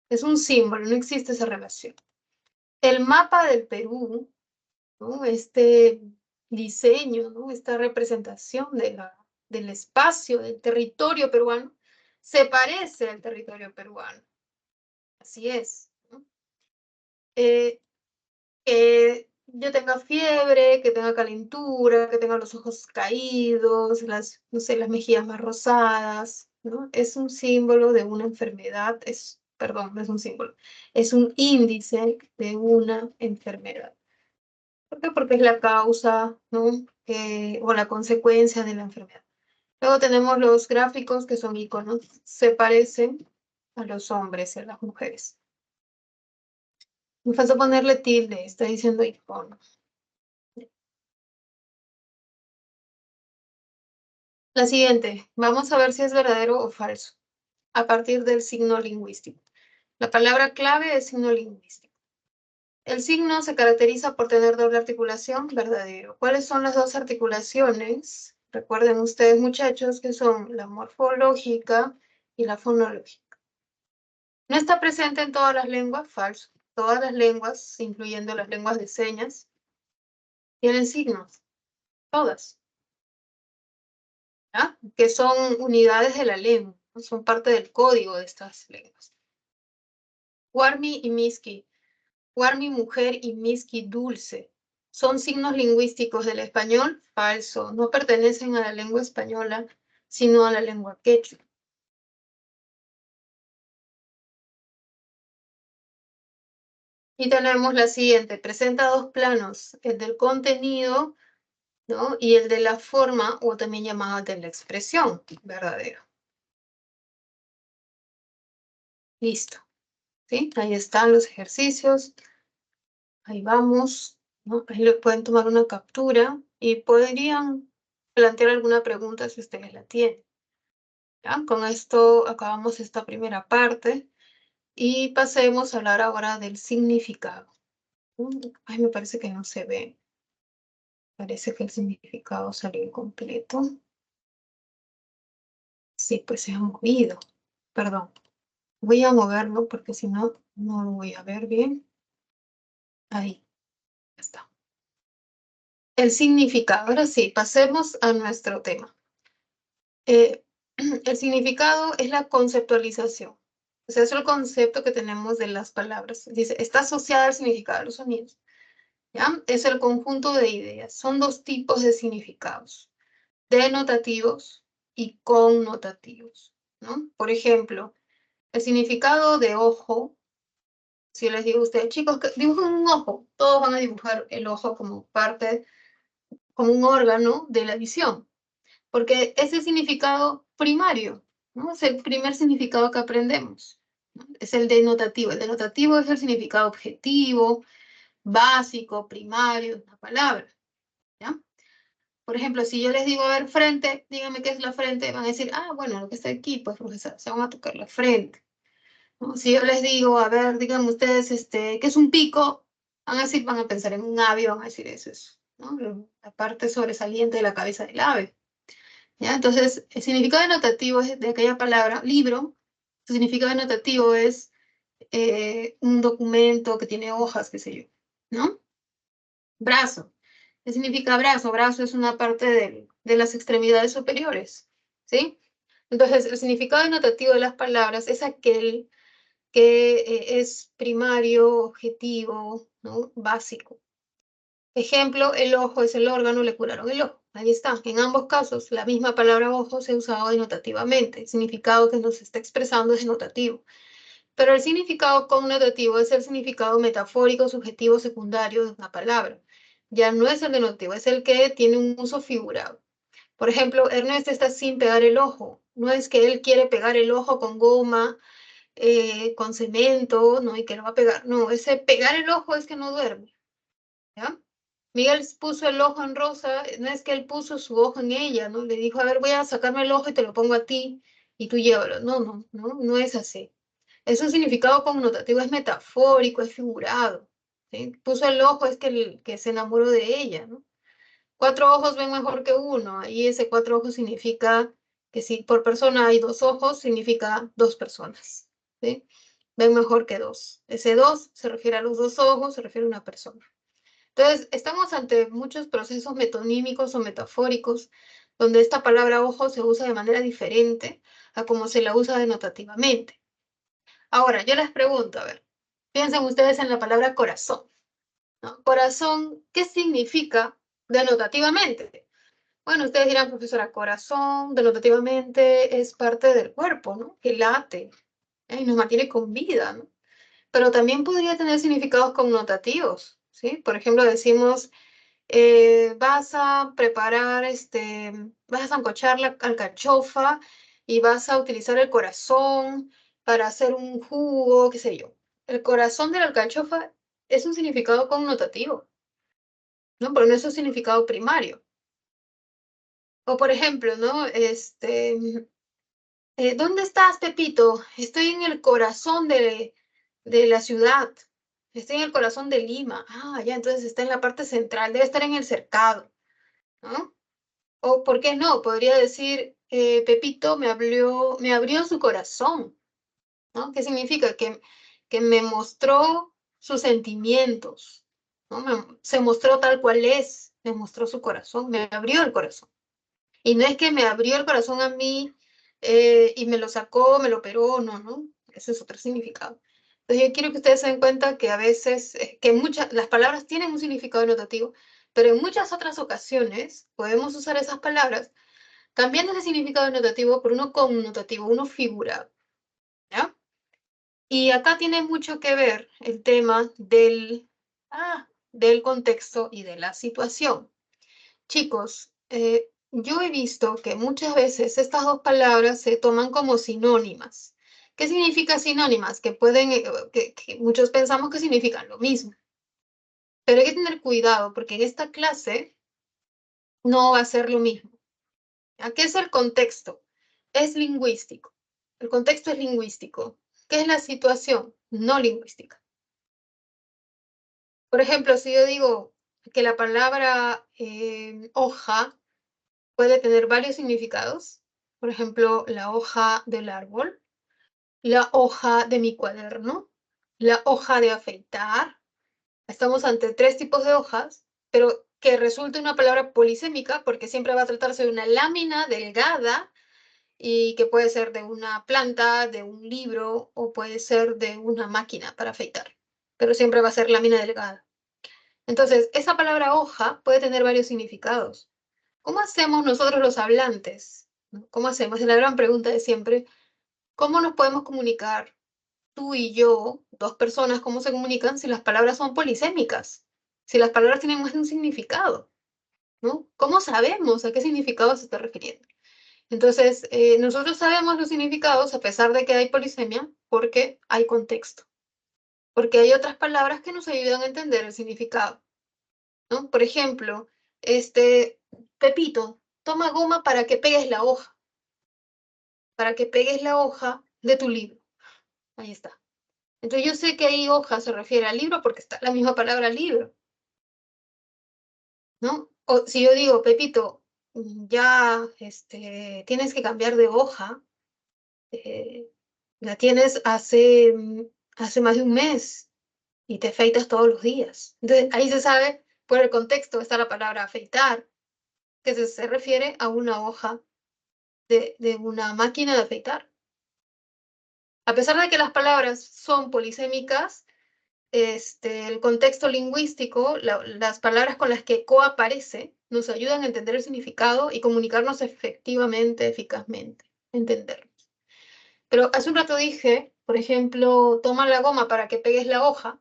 Es un símbolo, no existe esa relación. El mapa del Perú, ¿no? Este diseño, ¿no? Esta representación del espacio, del territorio peruano, se parece al territorio peruano. Así es, ¿no? Que yo tenga fiebre, que tenga calentura, que tenga los ojos caídos, no sé, las mejillas más rosadas, ¿no? Es un símbolo de una enfermedad, perdón, no es un símbolo, es un índice de una enfermedad. ¿Por qué? Porque es la causa, ¿no? O la consecuencia de la enfermedad. Luego tenemos los gráficos que son iconos, se parecen a los hombres y a las mujeres. Me falta ponerle tilde, está diciendo icono. La siguiente, vamos a ver si es verdadero o falso, a partir del signo lingüístico. La palabra clave es signo lingüístico. El signo se caracteriza por tener doble articulación, verdadero. ¿Cuáles son las dos articulaciones? Recuerden ustedes, muchachos, que son la morfológica y la fonológica. No está presente en todas las lenguas, falso. Todas las lenguas, incluyendo las lenguas de señas, tienen signos, todas, ¿ya? Que son unidades de la lengua, ¿no? Son parte del código de estas lenguas. Warmi y Miski. Warmi mujer y Miski dulce. ¿Son signos lingüísticos del español? Falso. No pertenecen a la lengua española, sino a la lengua quechua. Y tenemos la siguiente. Presenta dos planos, el del contenido, ¿no? Y el de la forma, o también llamada de la expresión, verdadero. Listo. ¿Sí? Ahí están los ejercicios. Ahí vamos, ¿no? Ahí le pueden tomar una captura y podrían plantear alguna pregunta si ustedes la tienen. ¿Ya? Con esto acabamos esta primera parte y pasemos a hablar ahora del significado. Ay, me parece que no se ve. Parece que el significado salió incompleto. Sí, pues se ha movido. Perdón. Voy a moverlo porque si no, no lo voy a ver bien. Ahí, ya está. El significado. Ahora sí, pasemos a nuestro tema. El significado es la conceptualización. O sea, es el concepto que tenemos de las palabras. Dice, está asociada al significado de los sonidos. ¿Ya? Es el conjunto de ideas. Son dos tipos de significados, denotativos y connotativos, ¿no? Por ejemplo, el significado de ojo, si les digo a ustedes, chicos, que dibujen un ojo, todos van a dibujar el ojo como parte, como un órgano de la visión, porque es el significado primario, ¿no? Es el primer significado que aprendemos, ¿no? Es el denotativo. El denotativo es el significado objetivo, básico, primario de una palabra, ¿ya? Por ejemplo, si yo les digo, a ver, frente, díganme qué es la frente, van a decir, ah, bueno, lo que está aquí, pues, profesor, se van a tocar la frente, ¿no? Si yo les digo, a ver, díganme ustedes, ¿qué es un pico? Van a decir, van a pensar en un ave, van a decir, eso es, ¿no? La parte sobresaliente de la cabeza del ave, ¿ya? Entonces, el significado denotativo es de aquella palabra, libro, su significado denotativo es un documento que tiene hojas, qué sé yo, ¿no? Brazo. ¿Qué significa brazo? Brazo es una parte de las extremidades superiores, ¿sí? Entonces, el significado denotativo de las palabras es aquel que es primario, objetivo, ¿no? Básico. Ejemplo, el ojo es el órgano, le curaron el ojo. Ahí está. En ambos casos, la misma palabra ojo se ha usado denotativamente. El significado que nos está expresando es denotativo. Pero el significado connotativo es el significado metafórico, subjetivo, secundario de una palabra. Ya no es el denotativo, es el que tiene un uso figurado. Por ejemplo, Ernesto está sin pegar el ojo. No es que él quiere pegar el ojo con goma, con cemento, ¿no? Y que lo va a pegar. No, ese pegar el ojo es que no duerme, ¿ya? Miguel puso el ojo en Rosa, no es que él puso su ojo en ella, ¿no? Le dijo, a ver, voy a sacarme el ojo y te lo pongo a ti y tú llévalo. No, no, no, no es así. Es un significado connotativo, es metafórico, es figurado, ¿sí? Puso el ojo, es que se enamoró de ella, ¿no? Cuatro ojos ven mejor que uno, y ese cuatro ojos significa que si por persona hay dos ojos, significa dos personas, ¿sí? Ven mejor que dos. Ese dos se refiere a los dos ojos, se refiere a una persona. Entonces, estamos ante muchos procesos metonímicos o metafóricos donde esta palabra ojo se usa de manera diferente a como se la usa denotativamente. Ahora, yo les pregunto, a ver, piensen ustedes en la palabra corazón, ¿no? Corazón, ¿qué significa denotativamente? Bueno, ustedes dirán, profesora, corazón denotativamente es parte del cuerpo, ¿no? Que late, y nos mantiene con vida, ¿no? Pero también podría tener significados connotativos, ¿sí? Por ejemplo, decimos, vas a preparar, vas a sancochar la alcachofa y vas a utilizar el corazón para hacer un jugo, qué sé yo. El corazón de la alcachofa es un significado connotativo, ¿no? Pero no es un significado primario. O por ejemplo, ¿no? ¿Dónde estás, Pepito? Estoy en el corazón de la ciudad. Estoy en el corazón de Lima. Ah, ya, entonces está en la parte central. Debe estar en el cercado, ¿no? O, ¿por qué no? Podría decir, Pepito me abrió su corazón, ¿no? ¿Qué significa? Que me mostró sus sentimientos, ¿no? Se mostró tal cual es, me mostró su corazón, me abrió el corazón. Y no es que me abrió el corazón a mí y me lo sacó, me lo operó, no, ¿no? Ese es otro significado. Entonces yo quiero que ustedes se den cuenta que a veces, las palabras tienen un significado denotativo, pero en muchas otras ocasiones podemos usar esas palabras cambiando ese significado denotativo por uno connotativo, uno figurado, ¿ya? Y acá tiene mucho que ver el tema del contexto y de la situación. Chicos, yo he visto que muchas veces estas dos palabras se toman como sinónimas. ¿Qué significa sinónimas? Que pueden, que muchos pensamos que significan lo mismo. Pero hay que tener cuidado porque en esta clase no va a ser lo mismo. ¿A qué es el contexto? Es lingüístico. El contexto es lingüístico. ¿Qué es la situación? No lingüística. Por ejemplo, si yo digo que la palabra hoja puede tener varios significados. Por ejemplo, la hoja del árbol. la hoja de mi cuaderno, la hoja de afeitar. Estamos ante tres tipos de hojas, pero que resulte una palabra polisémica porque siempre va a tratarse de una lámina delgada y que puede ser de una planta, de un libro o puede ser de una máquina para afeitar, pero siempre va a ser lámina delgada. Entonces, esa palabra hoja puede tener varios significados. ¿Cómo hacemos nosotros los hablantes? ¿Cómo hacemos? Es la gran pregunta de siempre. ¿Cómo nos podemos comunicar tú y yo, dos personas, cómo se comunican si las palabras son polisémicas? Si las palabras tienen más de un significado, ¿no? ¿Cómo sabemos a qué significado se está refiriendo? Entonces, nosotros sabemos los significados a pesar de que hay polisemia porque hay contexto, porque hay otras palabras que nos ayudan a entender el significado, ¿no? Por ejemplo, este, Pepito, toma goma para que pegues la hoja, para que pegues la hoja de tu libro. Ahí está. Entonces yo sé que ahí hoja se refiere al libro porque está la misma palabra libro, ¿no? O si yo digo, Pepito, ya tienes que cambiar de hoja, eh, la tienes hace más de un mes y te afeitas todos los días. Entonces ahí se sabe, por el contexto está la palabra afeitar, que se refiere a una hoja de una máquina de afeitar. A pesar de que las palabras son polisémicas, el contexto lingüístico, las palabras con las que coaparece, nos ayudan a entender el significado y comunicarnos efectivamente, eficazmente, entendernos. Pero hace un rato dije, por ejemplo, toma la goma para que pegues la hoja.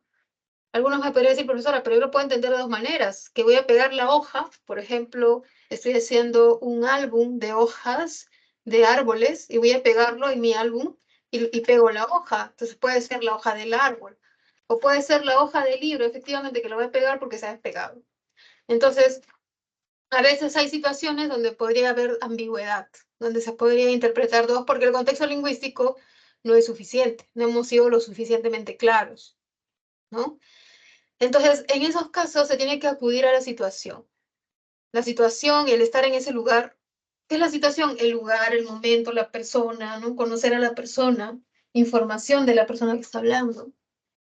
Algunos me podrían decir, profesora, pero yo lo puedo entender de dos maneras, que voy a pegar la hoja, por ejemplo, estoy haciendo un álbum de hojas de árboles y voy a pegarlo en mi álbum y pego la hoja. Entonces puede ser la hoja del árbol o puede ser la hoja del libro, efectivamente, que lo voy a pegar porque se ha despegado. Entonces, a veces hay situaciones donde podría haber ambigüedad, donde se podría interpretar dos, porque el contexto lingüístico no es suficiente, no hemos sido lo suficientemente claros, ¿no? Entonces, en esos casos se tiene que acudir a la situación. La situación, el estar en ese lugar. ¿Qué es la situación? El lugar, el momento, la persona, ¿no? Conocer a la persona, información de la persona que está hablando.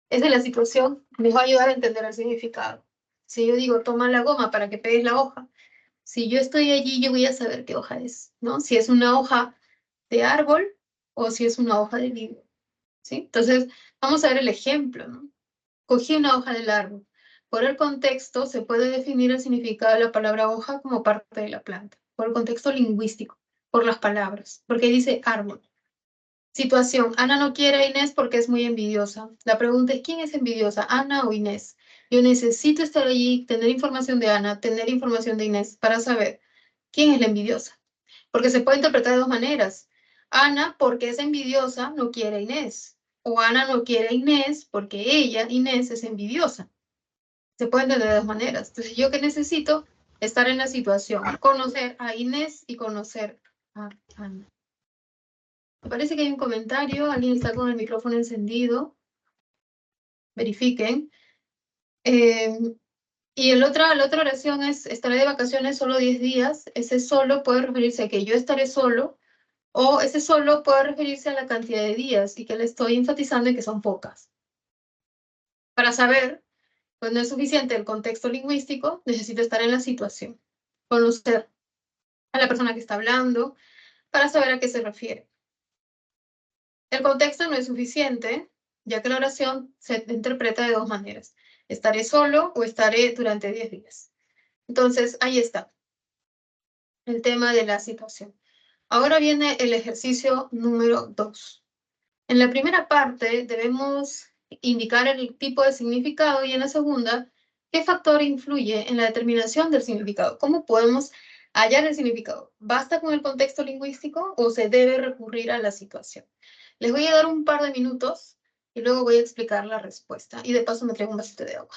Esa es la situación, me va a ayudar a entender el significado. Si yo digo, toma la goma para que pegues la hoja, si yo estoy allí, yo voy a saber qué hoja es, ¿no? Si es una hoja de árbol o si es una hoja de libro, ¿sí? Entonces, vamos a ver el ejemplo, ¿no? Cogí una hoja del árbol. Por el contexto, se puede definir el significado de la palabra hoja como parte de la planta, por el contexto lingüístico, por las palabras, porque dice árbol. Situación, Ana no quiere a Inés porque es muy envidiosa. La pregunta es, ¿quién es envidiosa, Ana o Inés? Yo necesito estar allí, tener información de Ana, tener información de Inés para saber quién es la envidiosa. Porque se puede interpretar de dos maneras. Ana, porque es envidiosa, no quiere a Inés. O Ana no quiere a Inés porque ella, Inés, es envidiosa. Se puede entender de dos maneras. Entonces, ¿yo qué necesito? Estar en la situación, conocer a Inés y conocer a Ana. Me parece que hay un comentario, alguien está con el micrófono encendido, verifiquen. Y la otra oración es, estaré de vacaciones solo 10 días. Ese solo puede referirse a que yo estaré solo, o ese solo puede referirse a la cantidad de días y que le estoy enfatizando en que son pocas. Para saber, pues no es suficiente el contexto lingüístico, necesito estar en la situación, conocer a la persona que está hablando para saber a qué se refiere. El contexto no es suficiente, ya que la oración se interpreta de dos maneras. Estaré solo o estaré durante 10 días. Entonces, ahí está el tema de la situación. Ahora viene el ejercicio número 2. En la primera parte debemos indicar el tipo de significado y en la segunda, ¿qué factor influye en la determinación del significado? ¿Cómo podemos hallar el significado? ¿Basta con el contexto lingüístico o se debe recurrir a la situación? Les voy a dar un par de minutos y luego voy a explicar la respuesta. Y de paso me traigo un vasito de agua.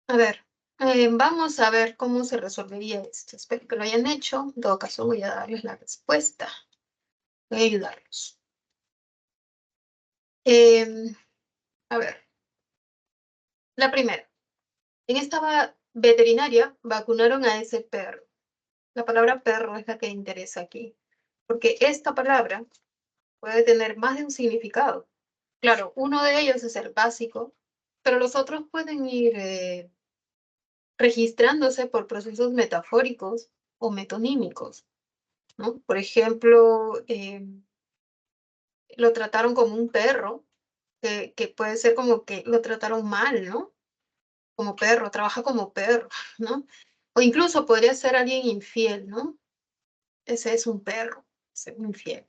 A ver, vamos a ver cómo se resolvería esto. Espero que lo hayan hecho. En todo caso, voy a darles la respuesta. Voy a ayudarlos. A ver, la primera. En esta veterinaria vacunaron a ese perro. La palabra perro es la que interesa aquí, porque esta palabra puede tener más de un significado. Claro, uno de ellos es el básico, pero los otros pueden ir registrándose por procesos metafóricos o metonímicos, ¿no? Por ejemplo, lo trataron como un perro, que puede ser como que lo trataron mal, ¿no? Como perro, trabaja como perro, ¿no? O incluso podría ser alguien infiel, ¿no? Ese es un perro, es un infiel.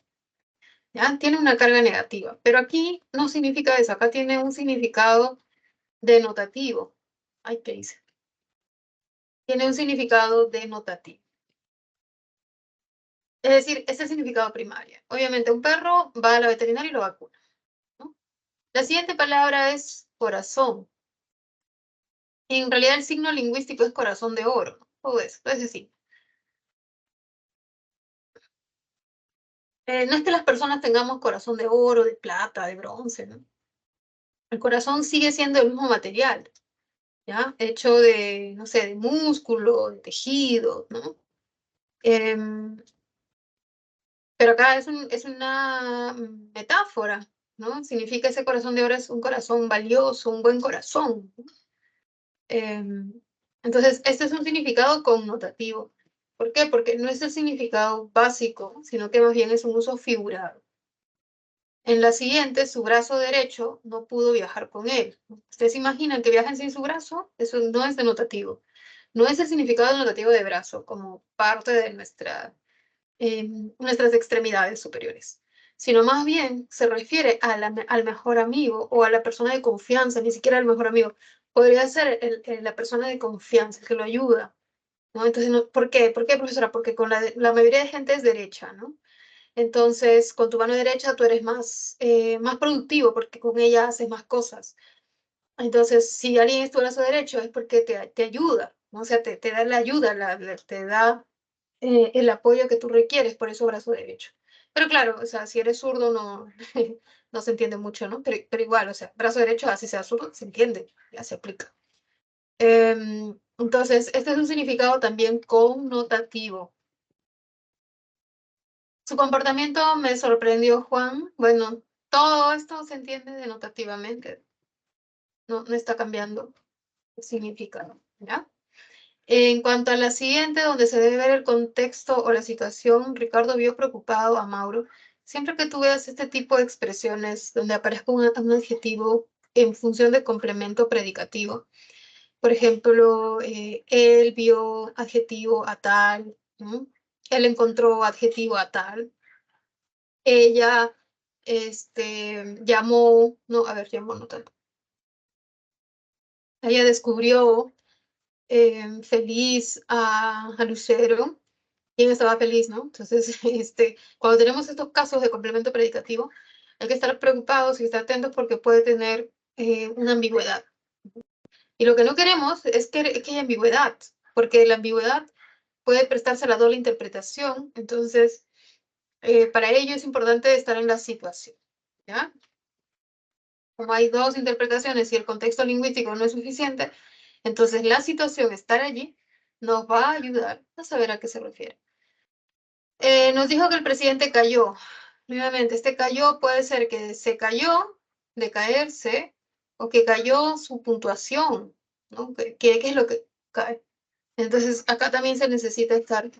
¿Ya? Tiene una carga negativa, pero aquí no significa eso, acá tiene un significado denotativo. Ay, ¿qué dice? Tiene un significado denotativo. Es decir, ese es el significado primario. Obviamente, un perro va a la veterinaria y lo vacuna, ¿no? La siguiente palabra es corazón. En realidad, el signo lingüístico es corazón de oro, ¿no? Todo eso. Es decir, no es que las personas tengamos corazón de oro, de plata, de bronce, ¿no? El corazón sigue siendo el mismo material, ¿ya? Hecho de, no sé, de músculo, de tejido, ¿no? Em, pero acá es una metáfora, ¿no? Significa ese corazón de oro es un corazón valioso, un buen corazón, ¿no? Em, entonces, este es un significado connotativo. ¿Por qué? Porque no es el significado básico, sino que más bien es un uso figurado. En la siguiente, su brazo derecho no pudo viajar con él. ¿Ustedes se imaginan que viajen sin su brazo? Eso no es denotativo. No es el significado denotativo de brazo como parte de nuestras extremidades superiores, sino más bien se refiere al mejor amigo o a la persona de confianza, ni siquiera al mejor amigo. Podría ser la persona de confianza, el que lo ayuda, ¿no? Entonces, ¿por qué? ¿Por qué, profesora? Porque con la mayoría de gente es derecha, ¿no? Entonces, con tu mano derecha tú eres más productivo porque con ella haces más cosas. Entonces, si alguien es tu brazo derecho es porque te ayuda, ¿no? O sea, te da la ayuda, te da el apoyo que tú requieres, por eso brazo derecho. Pero claro, o sea, si eres zurdo no, no se entiende mucho, ¿no? Pero igual, o sea, brazo derecho, así sea zurdo, se entiende, ya se aplica. Entonces, este es un significado también connotativo. Su comportamiento me sorprendió, Juan. Bueno, todo esto se entiende denotativamente, no está cambiando el significado, ¿ya? En cuanto a la siguiente, donde se debe ver el contexto o la situación, Ricardo vio preocupado a Mauro. Siempre que tú veas este tipo de expresiones donde aparezca un adjetivo en función de complemento predicativo, por ejemplo, él vio adjetivo a tal, ¿no? Él encontró adjetivo a tal, ella llamó, no, a ver, llamó, no tal. Ella descubrió feliz a Lucero. ¿Quién estaba feliz, no? Entonces, cuando tenemos estos casos de complemento predicativo, hay que estar preocupados y estar atentos porque puede tener una ambigüedad. Y lo que no queremos es que haya ambigüedad, porque la ambigüedad puede prestarse a la doble interpretación. Entonces, para ello es importante estar en la situación, ¿ya? Como hay dos interpretaciones y el contexto lingüístico no es suficiente, entonces la situación, estar allí, nos va a ayudar a saber a qué se refiere. Nos dijo que el presidente cayó. Nuevamente, este cayó puede ser que se cayó de caerse o que cayó su puntuación, ¿no? ¿Qué es lo que cae? Entonces, acá también se necesita estar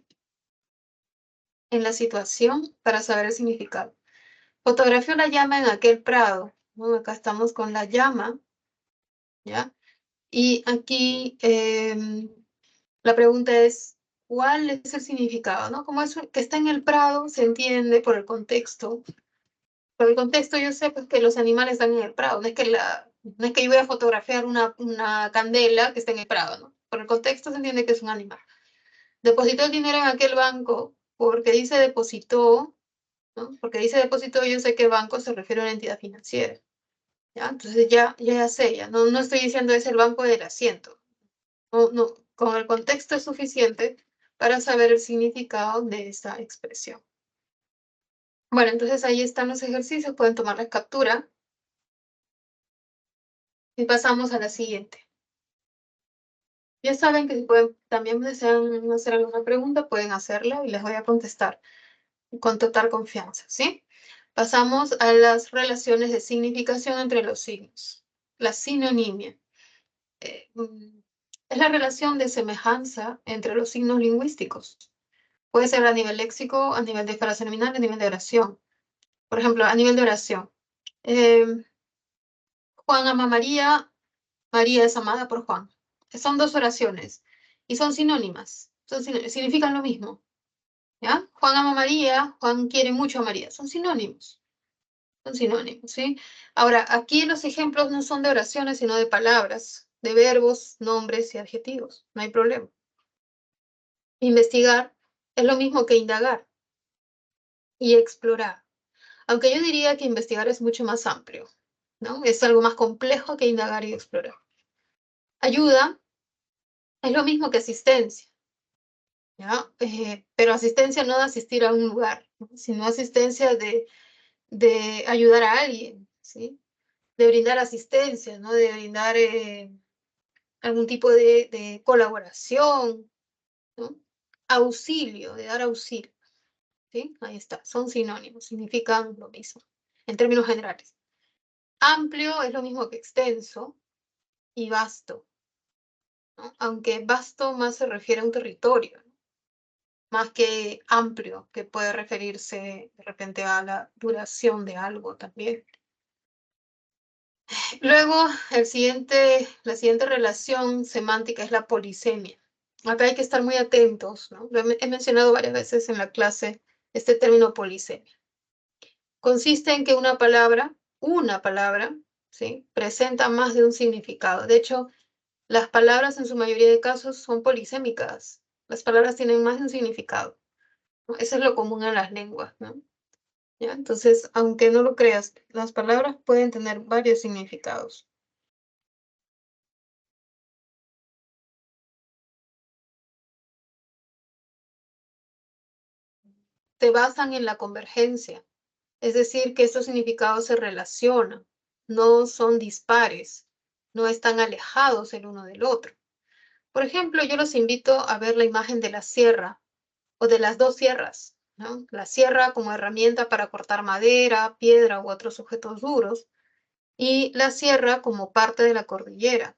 en la situación para saber el significado. Fotografió la llama en aquel prado, ¿no? Acá estamos con la llama, ¿ya? Y aquí la pregunta es, ¿cuál es el significado? ¿No? Como es que está en el prado, se entiende por el contexto. Por el contexto yo sé pues, que los animales están en el prado, no es que yo voy a fotografiar una candela que está en el prado, ¿no? Por el contexto se entiende que es un animal. Depositó el dinero en aquel banco porque dice depositó, ¿no? Porque dice depositó, yo sé que banco se refiere a una entidad financiera, ¿ya? Entonces ya sé, ya no estoy diciendo es el banco del asiento. no, con el contexto es suficiente para saber el significado de esta expresión. Bueno, entonces ahí están los ejercicios, pueden tomar la captura. Y pasamos a la siguiente. Ya saben que si pueden, también desean hacer alguna pregunta, pueden hacerla y les voy a contestar con total confianza, ¿sí? Pasamos a las relaciones de significación entre los signos. La sinonimia. Es la relación de semejanza entre los signos lingüísticos. Puede ser a nivel léxico, a nivel de frase nominal, a nivel de oración. Por ejemplo, a nivel de oración. Juan ama a María, María es amada por Juan. Son dos oraciones y son sinónimas. Significan lo mismo. ¿Ya? Juan ama a María, Juan quiere mucho a María. Son sinónimos. Son sinónimos, ¿sí? Ahora, aquí los ejemplos no son de oraciones, sino de palabras, de verbos, nombres y adjetivos. No hay problema. Investigar es lo mismo que indagar y explorar. Aunque yo diría que investigar es mucho más amplio, ¿no? Es algo más complejo que indagar y explorar. Ayuda es lo mismo que asistencia, ¿ya? Pero asistencia no de asistir a un lugar, ¿no? Sino asistencia de ayudar a alguien, ¿sí? De brindar asistencia, ¿no? De brindar algún tipo de colaboración, ¿no? Auxilio, de dar auxilio, ¿sí? Ahí está, son sinónimos, significan lo mismo, en términos generales. Amplio es lo mismo que extenso y vasto, ¿no? Aunque vasto más se refiere a un territorio, ¿no? Más que amplio, que puede referirse de repente a la duración de algo también. Luego, la siguiente relación semántica es la polisemia. Acá hay que estar muy atentos, ¿no? He mencionado varias veces en la clase este término polisemia. Consiste en que una palabra, ¿sí? Presenta más de un significado. De hecho, las palabras en su mayoría de casos son polisémicas. Las palabras tienen más de un significado, ¿no? Eso es lo común en las lenguas, ¿no? ¿Ya? Entonces, aunque no lo creas, las palabras pueden tener varios significados. Se basan en la convergencia, es decir, que estos significados se relacionan, no son dispares, no están alejados el uno del otro. Por ejemplo, yo los invito a ver la imagen de la sierra o de las dos sierras, ¿no? La sierra como herramienta para cortar madera, piedra u otros objetos duros, y la sierra como parte de la cordillera.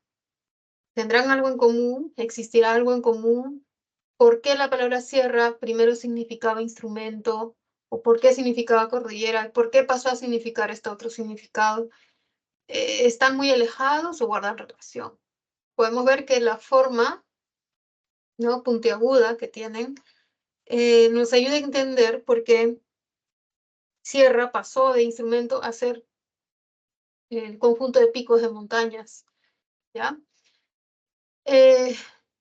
¿Tendrán algo en común? ¿Existirá algo en común? ¿Por qué la palabra sierra primero significaba instrumento? ¿O por qué significaba cordillera? ¿Por qué pasó a significar este otro significado? ¿Están muy alejados o guardan relación? Podemos ver que la forma, ¿no?, puntiaguda que tienen nos ayuda a entender por qué sierra pasó de instrumento a ser el conjunto de picos de montañas, ¿ya?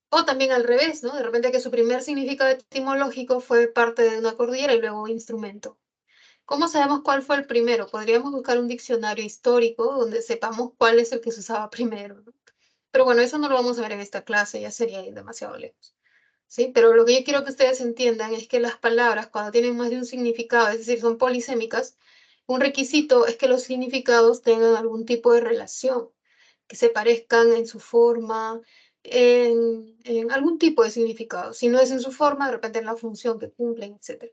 O también al revés, ¿no? De repente que su primer significado etimológico fue parte de una cordillera y luego instrumento. ¿Cómo sabemos cuál fue el primero? Podríamos buscar un diccionario histórico donde sepamos cuál es el que se usaba primero, ¿no? Pero bueno, eso no lo vamos a ver en esta clase, ya sería ir demasiado lejos, ¿sí? Pero lo que yo quiero que ustedes entiendan es que las palabras, cuando tienen más de un significado, es decir, son polisémicas, un requisito es que los significados tengan algún tipo de relación, que se parezcan en su forma, en algún tipo de significado. Si no es en su forma, de repente en la función que cumplen, etc.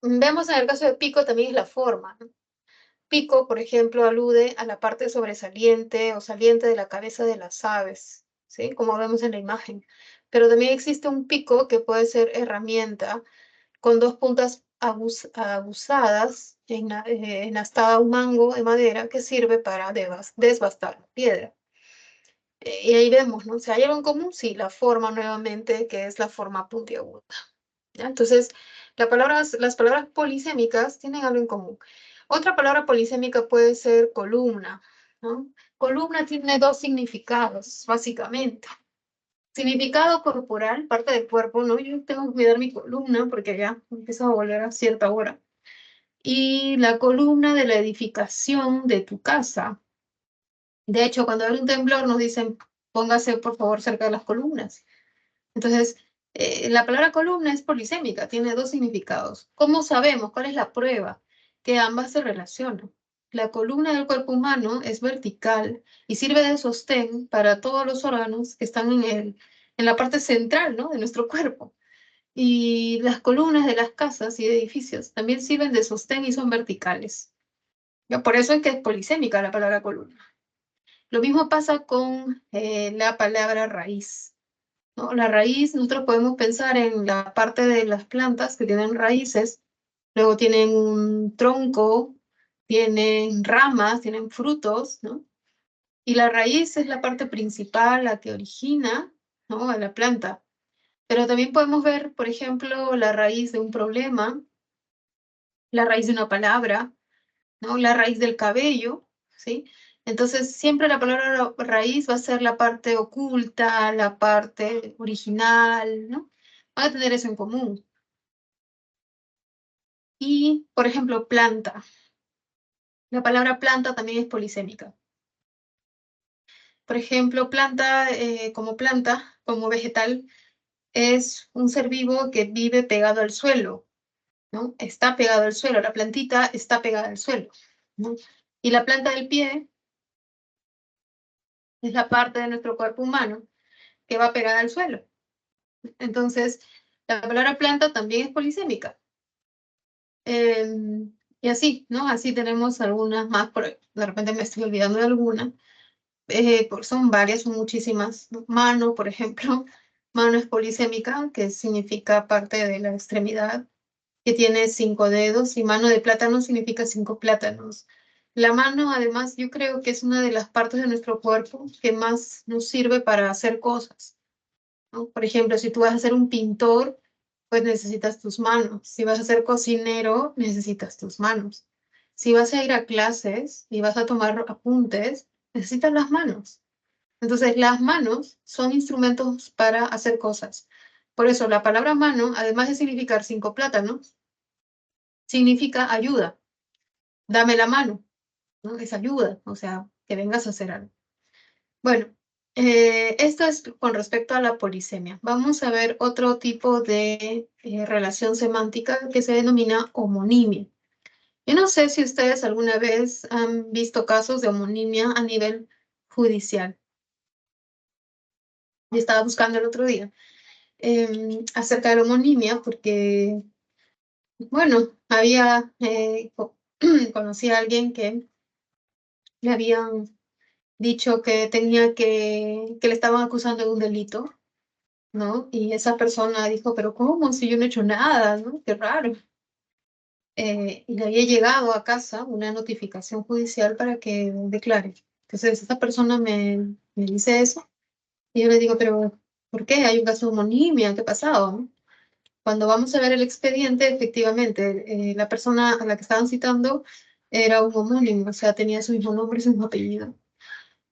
Vemos en el caso de pico también es la forma, ¿no? Pico, por ejemplo, alude a la parte sobresaliente o saliente de la cabeza de las aves, ¿sí? Como vemos en la imagen. Pero también existe un pico que puede ser herramienta con dos puntas aguzadas enhastada a un mango de madera que sirve para desbastar la piedra. Y ahí vemos, ¿no? Si hay algo en común, sí, la forma nuevamente, que es la forma puntiaguda, ¿ya? Entonces, las palabras polisémicas tienen algo en común. Otra palabra polisémica puede ser columna, ¿no? Columna tiene dos significados, básicamente. Significado corporal, parte del cuerpo, ¿no? Yo tengo que cuidar mi columna porque ya empiezo a volver a cierta hora. Y la columna de la edificación de tu casa. De hecho, cuando hay un temblor nos dicen, póngase por favor cerca de las columnas. Entonces, la palabra columna es polisémica, tiene dos significados. ¿Cómo sabemos? ¿Cuál es la prueba? Que ambas se relacionan. La columna del cuerpo humano es vertical y sirve de sostén para todos los órganos que están en la parte central, ¿no?, de nuestro cuerpo. Y las columnas de las casas y edificios también sirven de sostén y son verticales. ¿Ya? Por eso es que es polisémica la palabra columna. Lo mismo pasa con la palabra raíz, ¿no? La raíz, nosotros podemos pensar en la parte de las plantas que tienen raíces, luego tienen un tronco, tienen ramas, tienen frutos, ¿no? Y la raíz es la parte principal, la que origina, ¿no?, a la planta. Pero también podemos ver, por ejemplo, la raíz de un problema, la raíz de una palabra, ¿no?, la raíz del cabello, ¿sí? Entonces, siempre la palabra raíz va a ser la parte oculta, la parte original, ¿no? Van a tener eso en común. Y, por ejemplo, planta. La palabra planta también es polisémica. Por ejemplo, planta, como vegetal, es un ser vivo que vive pegado al suelo, ¿no? Está pegado al suelo, la plantita está pegada al suelo, ¿no? Y la planta del pie es la parte de nuestro cuerpo humano que va pegada al suelo. Entonces, la palabra planta también es polisémica. Y así, ¿no? Así tenemos algunas más, de repente me estoy olvidando de alguna. Son varias, son muchísimas. Mano, por ejemplo, mano es polisémica, que significa parte de la extremidad, que tiene 5 dedos, y mano de plátano significa 5 plátanos. La mano, además, yo creo que es una de las partes de nuestro cuerpo que más nos sirve para hacer cosas, ¿no? Por ejemplo, si tú vas a ser un pintor, pues necesitas tus manos. Si vas a ser cocinero, necesitas tus manos. Si vas a ir a clases y vas a tomar apuntes, necesitas las manos. Entonces, las manos son instrumentos para hacer cosas. Por eso, la palabra mano, además de significar 5 plátanos, significa ayuda. Dame la mano, ¿no? Es ayuda, o sea, que vengas a hacer algo. Bueno, esto es con respecto a la polisemia. Vamos a ver otro tipo de relación semántica que se denomina homonimia. Yo no sé si ustedes alguna vez han visto casos de homonimia a nivel judicial. Yo estaba buscando el otro día acerca de la homonimia porque, bueno, conocí a alguien que le habían dicho que que le estaban acusando de un delito, ¿no? Y esa persona dijo, pero ¿cómo? Si yo no he hecho nada, ¿no? Qué raro. Y le había llegado a casa una notificación judicial para que declare. Entonces, esa persona me dice eso, y yo le digo, pero ¿por qué? Hay un caso de homonimia, ¿qué ha pasado? ¿No? Cuando vamos a ver el expediente, efectivamente, la persona a la que estaban citando era un homónimo, o sea, tenía su mismo nombre y su mismo apellido.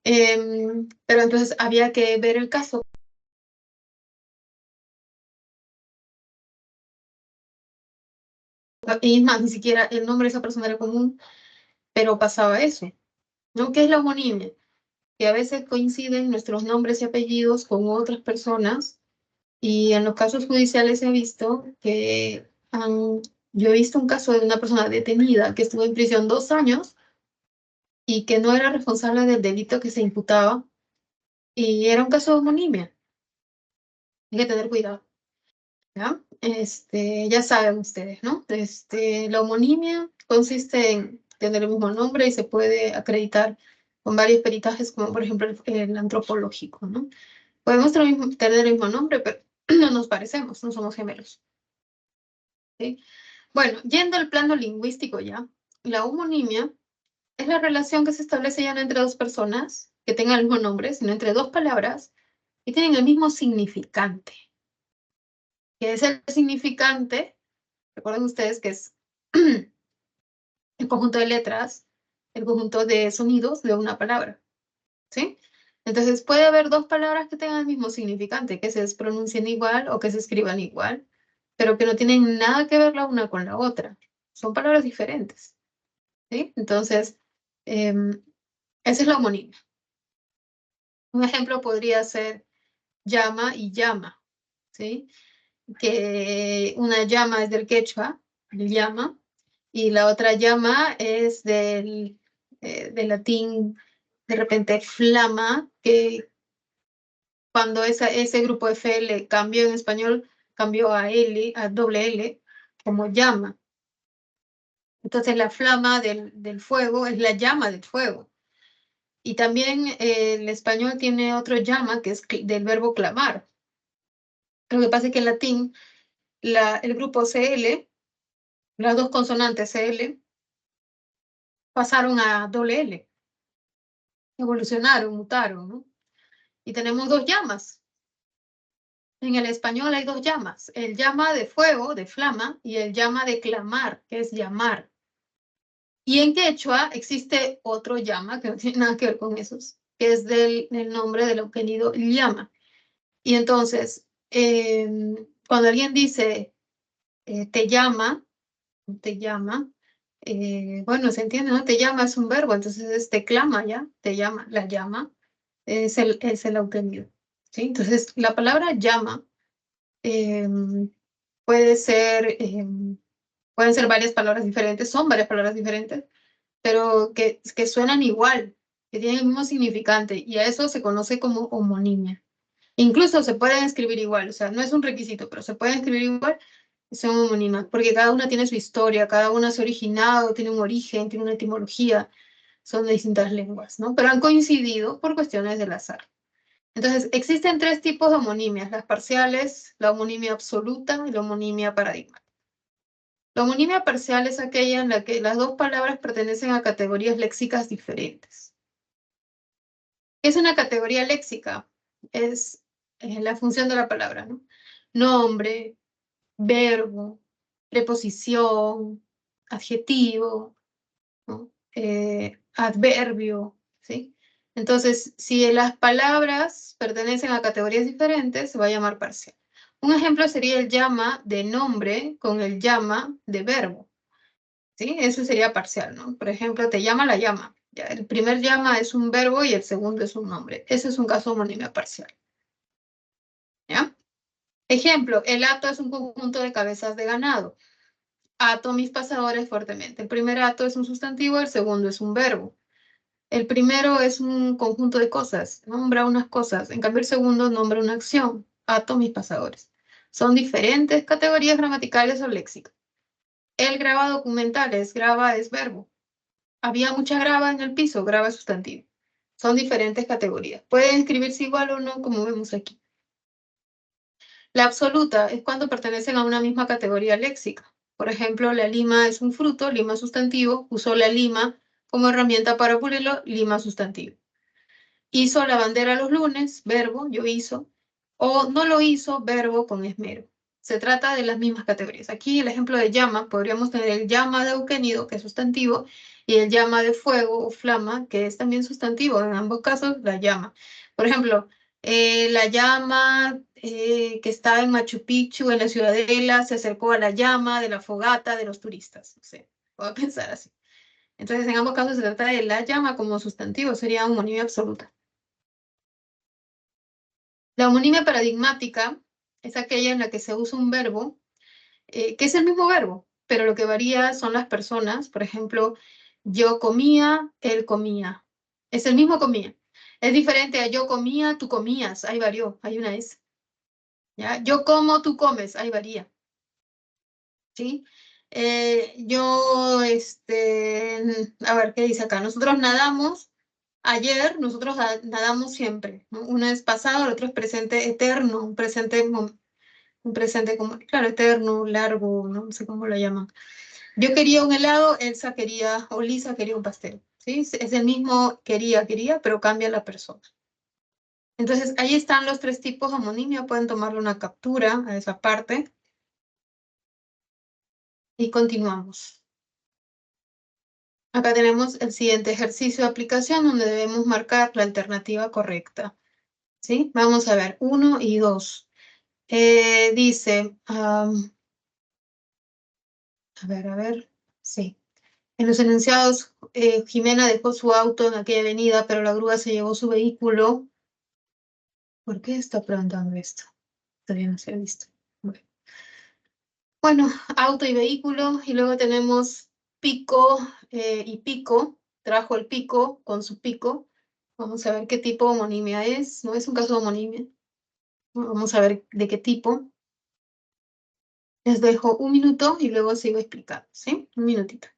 Pero entonces había que ver el caso. Y más, ni siquiera el nombre de esa persona era común, pero pasaba eso, ¿no? ¿Qué es la homonimia? Que a veces coinciden nuestros nombres y apellidos con otras personas, y en los casos judiciales he visto que yo he visto un caso de una persona detenida que estuvo en prisión 2 años y que no era responsable del delito que se imputaba, y era un caso de homonimia. Hay que tener cuidado, ¿ya? Ya saben ustedes, ¿no? La homonimia consiste en tener el mismo nombre y se puede acreditar con varios peritajes, como por ejemplo el antropológico, ¿no? Podemos tener el mismo nombre, pero no nos parecemos, no somos gemelos, ¿sí? Bueno, yendo al plano lingüístico ya, la homonimia es la relación que se establece ya no entre dos personas que tengan el mismo nombre, sino entre dos palabras que tienen el mismo significante. ¿Qué es el significante? Recuerden ustedes que es el conjunto de letras, el conjunto de sonidos de una palabra, ¿sí? Entonces puede haber dos palabras que tengan el mismo significante, que se pronuncien igual o que se escriban igual, pero que no tienen nada que ver la una con la otra. Son palabras diferentes, ¿sí? Entonces, esa es la homonimia. Un ejemplo podría ser llama y llama, ¿sí? Que una llama es del quechua, el llama, y la otra llama es del latín, de repente flama, que cuando ese grupo F le cambió en español, cambió a L, a doble L, como llama. Entonces la flama del fuego es la llama del fuego. Y también el español tiene otro llama que es del verbo clamar. Lo que pasa es que en latín el grupo CL, las dos consonantes CL, pasaron a doble L, evolucionaron, mutaron, ¿no? Y tenemos dos llamas. En el español hay dos llamas, el llama de fuego, de flama, y el llama de clamar, que es llamar. Y en quechua existe otro llama que no tiene nada que ver con esos, que es del nombre del obtenido llama. Y entonces, cuando alguien dice te llama, bueno, se entiende, ¿no? Te llama es un verbo, entonces te clama ya, te llama, la llama es el obtenido, ¿sí? Entonces, la palabra llama eh, puede ser, pueden ser varias palabras diferentes, son varias palabras diferentes, pero que suenan igual, que tienen el mismo significante, y a eso se conoce como homonimia. Incluso se pueden escribir igual, o sea, no es un requisito, pero se pueden escribir igual y son homónimas, porque cada una tiene su historia, cada una se ha originado, tiene un origen, tiene una etimología, son de distintas lenguas, ¿no? Pero han coincidido por cuestiones del azar. Entonces, existen tres tipos de homonimias, las parciales, la homonimia absoluta y la homonimia paradigmática. La homonimia parcial es aquella en la que las dos palabras pertenecen a categorías léxicas diferentes. ¿Qué es una categoría léxica? Es la función de la palabra, ¿no? Nombre, verbo, preposición, adjetivo, ¿no? Adverbio, ¿sí? Entonces, si las palabras pertenecen a categorías diferentes, se va a llamar parcial. Un ejemplo sería el llama de nombre con el llama de verbo, ¿sí? Eso sería parcial, ¿no? Por ejemplo, te llama la llama. Ya, el primer llama es un verbo y el segundo es un nombre. Ese es un caso de homonimia parcial, ¿ya? Ejemplo, el hato es un conjunto de cabezas de ganado. Ato mis pasadores fuertemente. El primer ato es un sustantivo, el segundo es un verbo. El primero es un conjunto de cosas, nombra unas cosas. En cambio, el segundo nombra una acción. Ato mis pasadores. Son diferentes categorías gramaticales o léxicas. El graba documentales, graba es verbo. Había mucha grava en el piso, grava es sustantivo. Son diferentes categorías. Pueden escribirse igual o no, como vemos aquí. La absoluta es cuando pertenecen a una misma categoría léxica. Por ejemplo, la lima es un fruto, lima sustantivo, usó la lima como herramienta para pulirlo, lima sustantivo. Hizo la bandera los lunes, verbo, yo hizo, o no lo hizo, verbo con esmero. Se trata de las mismas categorías. Aquí el ejemplo de llama, podríamos tener el llama de euquenido, que es sustantivo, y el llama de fuego o flama, que es también sustantivo. En ambos casos, la llama. Por ejemplo, la llama que estaba en Machu Picchu, en la ciudadela, se acercó a la llama de la fogata de los turistas. No sé, puedo pensar así. Entonces, en ambos casos se trata de la llama como sustantivo, sería homonimia absoluta. La homonimia paradigmática es aquella en la que se usa un verbo, que es el mismo verbo, pero lo que varía son las personas. Por ejemplo, yo comía, él comía. Es el mismo comía. Es diferente a yo comía, tú comías. Ahí varió, hay una S. ¿Ya? Yo como, tú comes. Ahí varía. ¿Sí? A ver, ¿qué dice acá? Nosotros nadamos. Ayer nosotros nadamos siempre, ¿no? Uno es pasado, el otro es presente eterno, un presente como, claro, eterno, largo, no sé cómo lo llaman. Yo quería un helado, Elsa quería, o Lisa quería un pastel, ¿sí? Es el mismo quería, pero cambia la persona. Entonces, ahí están los tres tipos de homonimia, pueden tomarle una captura a esa parte y continuamos. Acá tenemos el siguiente ejercicio de aplicación donde debemos marcar la alternativa correcta, ¿sí? Vamos a ver, 1 y 2. Dice, a ver, sí. En los enunciados, Jimena dejó su auto en aquella avenida, pero la grúa se llevó su vehículo ¿Por qué está preguntando esto? Todavía no se ha visto. Bueno, auto y vehículo, y luego tenemos pico y pico. Trajo el pico con su pico. Vamos a ver qué tipo de homonimia es. No es un caso de homonimia. Vamos a ver de qué tipo. Les dejo un minuto y luego sigo explicando, ¿sí? Un minutito.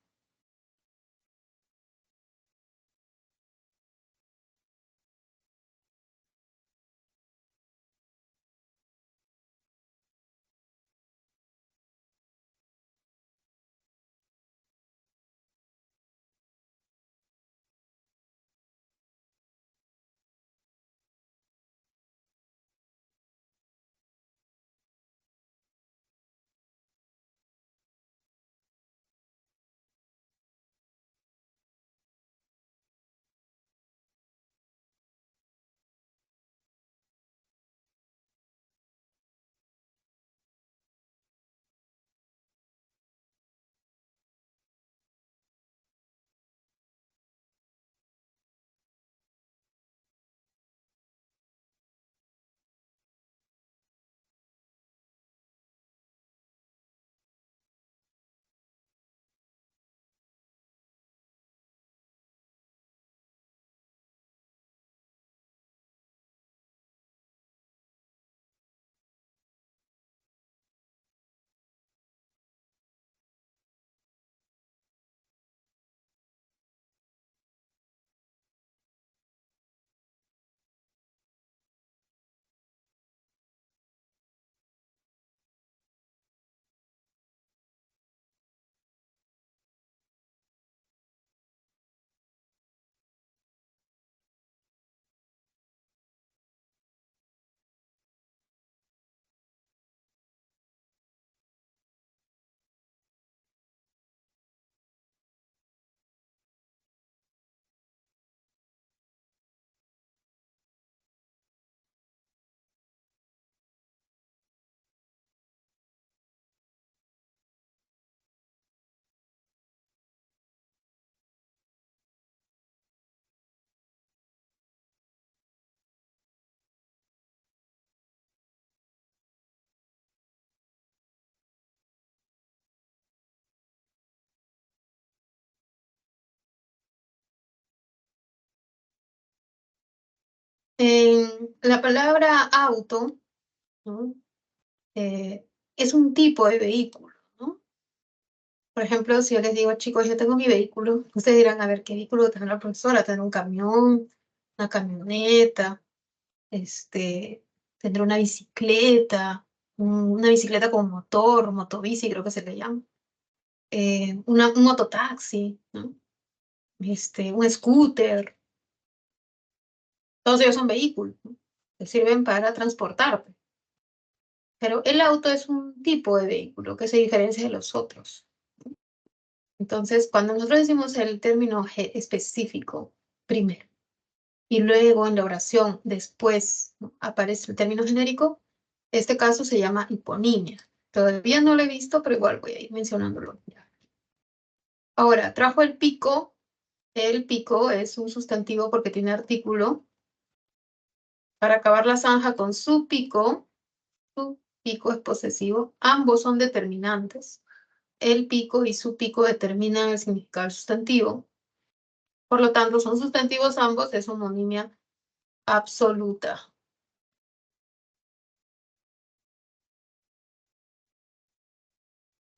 La palabra auto, ¿no? Es un tipo de vehículo, ¿no? Por ejemplo, si yo les digo, chicos, yo tengo mi vehículo, ustedes dirán, a ver, ¿qué vehículo tendrá la profesora? ¿Tendrá un camión, una camioneta, tendrá una bicicleta, una bicicleta con motor, motobici, creo que se le llama, un mototaxi, ¿no? Un scooter, todos ellos son vehículos, ¿no? Que sirven para transportarte. Pero el auto es un tipo de vehículo que se diferencia de los otros. Entonces, cuando nosotros decimos el término específico primero y luego en la oración después, ¿no?, aparece el término genérico, este caso se llama hiponimia. Todavía no lo he visto, pero igual voy a ir mencionándolo. Ahora, trajo el pico. El pico es un sustantivo porque tiene artículo. Para acabar la zanja con su pico es posesivo. Ambos son determinantes. El pico y su pico determinan el significado del sustantivo. Por lo tanto, son sustantivos ambos, es homonimia absoluta.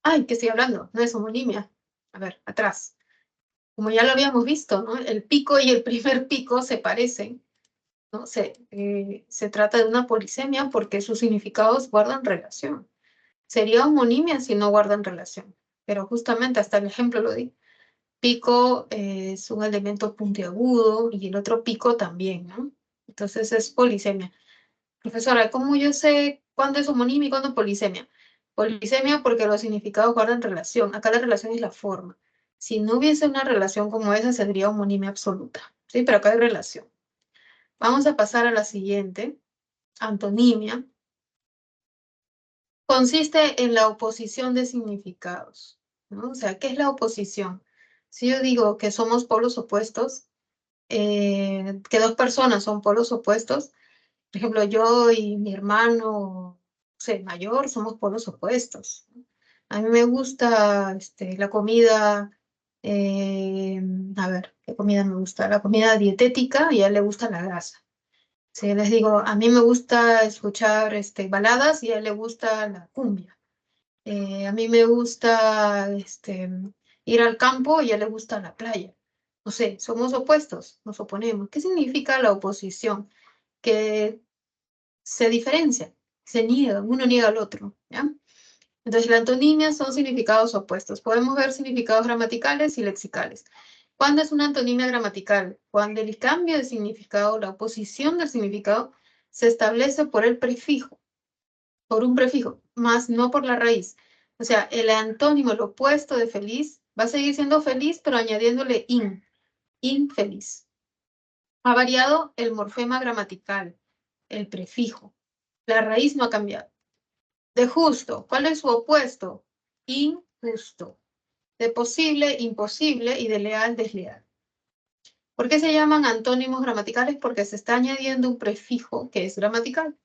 Ay, ¿qué estoy hablando? No es homonimia. A ver, atrás. Como ya lo habíamos visto, ¿no? El pico y el primer pico se parecen, ¿no? Se trata de una polisemia porque sus significados guardan relación. Sería homonimia si no guardan relación. Pero justamente hasta el ejemplo lo di. Pico es un elemento puntiagudo y el otro pico también, ¿no? Entonces es polisemia. Profesora, ¿cómo yo sé cuándo es homonimia y cuándo polisemia? Polisemia porque los significados guardan relación. Acá la relación es la forma. Si no hubiese una relación como esa, sería homonimia absoluta. ¿Sí? Pero acá hay relación. Vamos a pasar a la siguiente. Antonimia. Consiste en la oposición de significados, ¿no? O sea, ¿qué es la oposición? Si yo digo que somos polos opuestos, que dos personas son polos opuestos, Por ejemplo, yo y mi hermano, no sé, mayor, somos polos opuestos. A mí me gusta la comida, eh, a ver, ¿qué comida me gusta? La comida dietética y a él le gusta la grasa. Si les digo, a mí me gusta escuchar baladas y a él le gusta la cumbia. A mí me gusta ir al campo y a él le gusta la playa. No sé, somos opuestos, nos oponemos. ¿Qué significa la oposición? Que se diferencian, se niegan, uno niega al otro, ¿ya? Entonces, la antonimia son significados opuestos. Podemos ver significados gramaticales y lexicales. ¿Cuándo es una antonimia gramatical? Cuando el cambio de significado, la oposición del significado, se establece por el prefijo, por un prefijo, más no por la raíz. O sea, el antónimo, el opuesto de feliz, va a seguir siendo feliz, pero añadiéndole infeliz. Ha variado el morfema gramatical, el prefijo. La raíz no ha cambiado. De justo, ¿cuál es su opuesto? Injusto. De posible, imposible, y de leal, desleal. ¿Por qué se llaman antónimos gramaticales? Porque se está añadiendo un prefijo que es gramatical.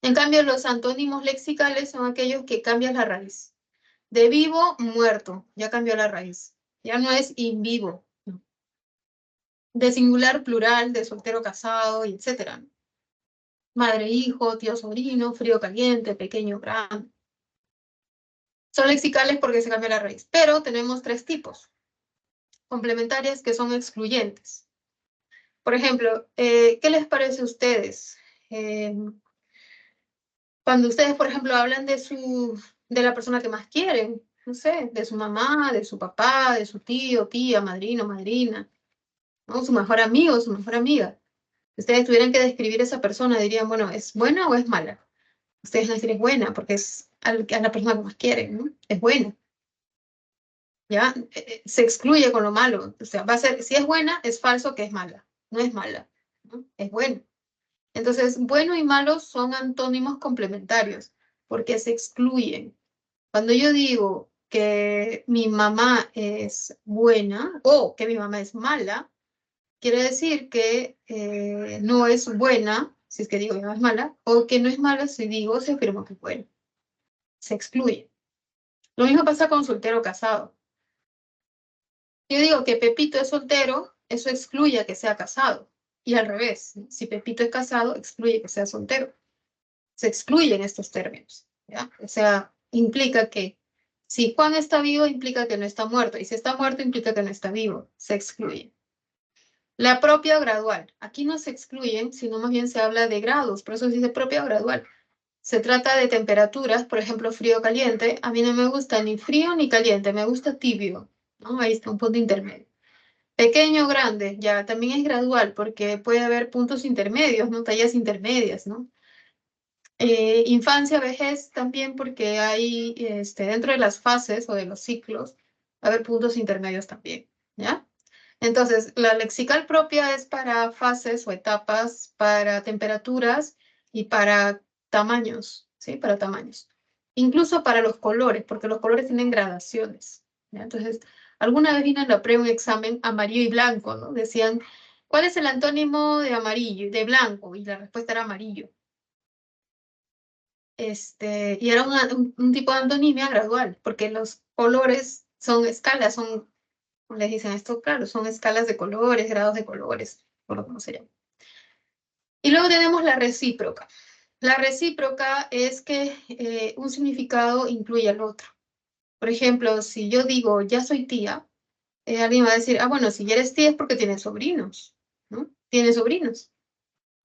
En cambio, los antónimos lexicales son aquellos que cambian la raíz. De vivo, muerto, ya cambió la raíz. Ya no es in vivo. No. De singular, plural, de soltero, casado, y etc. Madre, hijo, tío, sobrino, frío, caliente, pequeño, grande. Son lexicales porque se cambia la raíz. Pero tenemos tres tipos. Complementarias que son excluyentes. Por ejemplo, ¿qué les parece a ustedes? Eh, Cuando ustedes, por ejemplo, hablan de la persona que más quieren, no sé, de su mamá, de su papá, de su tío, tía, madrino, madrina, ¿no? Su mejor amigo, su mejor amiga. Si ustedes tuvieran que describir a esa persona, dirían, bueno, ¿es buena o es mala? Ustedes van a decir, es buena, porque es a la persona que más quieren, ¿no? Es buena. ¿Ya? Se excluye con lo malo. O sea, va a ser, si es buena, es falso que es mala. No es mala, ¿no? Es buena. Entonces, bueno y malo son antónimos complementarios, porque se excluyen. Cuando yo digo que mi mamá es buena o que mi mamá es mala, quiere decir que no es buena, si es que digo que mi mamá es mala, o que no es mala si digo, si afirmo que es buena. Se excluye. Lo mismo pasa con soltero casado. Yo digo que Pepito es soltero, eso excluye a que sea casado. Y al revés, si Pepito es casado, excluye que sea soltero. Se excluyen estos términos, ¿ya? O sea, implica que si Juan está vivo, implica que no está muerto. Y si está muerto, implica que no está vivo. Se excluye. La propia o gradual. Aquí no se excluyen, sino más bien se habla de grados. Por eso se dice propia o gradual. Se trata de temperaturas, por ejemplo, frío o caliente. A mí no me gusta ni frío ni caliente, me gusta tibio, ¿no? Ahí está un punto intermedio. Pequeño o grande, ya también es gradual, porque puede haber puntos intermedios, ¿no? Tallas intermedias, ¿no? Infancia, vejez también, porque hay dentro de las fases o de los ciclos, va a haber puntos intermedios también, ¿ya? Entonces, la lexical propia es para fases o etapas, para temperaturas y para tamaños, ¿sí? Para tamaños. Incluso para los colores, porque los colores tienen gradaciones, ¿ya? Entonces, alguna vez vino en la pre un examen amarillo y blanco, ¿no? Decían, ¿cuál es el antónimo de amarillo, de blanco? Y la respuesta era amarillo. Y era un tipo de antonimia gradual, porque los colores son escalas, son, les dicen esto, claro, son escalas de colores, grados de colores, por lo que se llama. Y luego tenemos la recíproca. La recíproca es que un significado incluye al otro. Por ejemplo, si yo digo, ya soy tía, alguien va a decir, ah, bueno, si ya eres tía es porque tienes sobrinos, ¿no? Tienes sobrinos.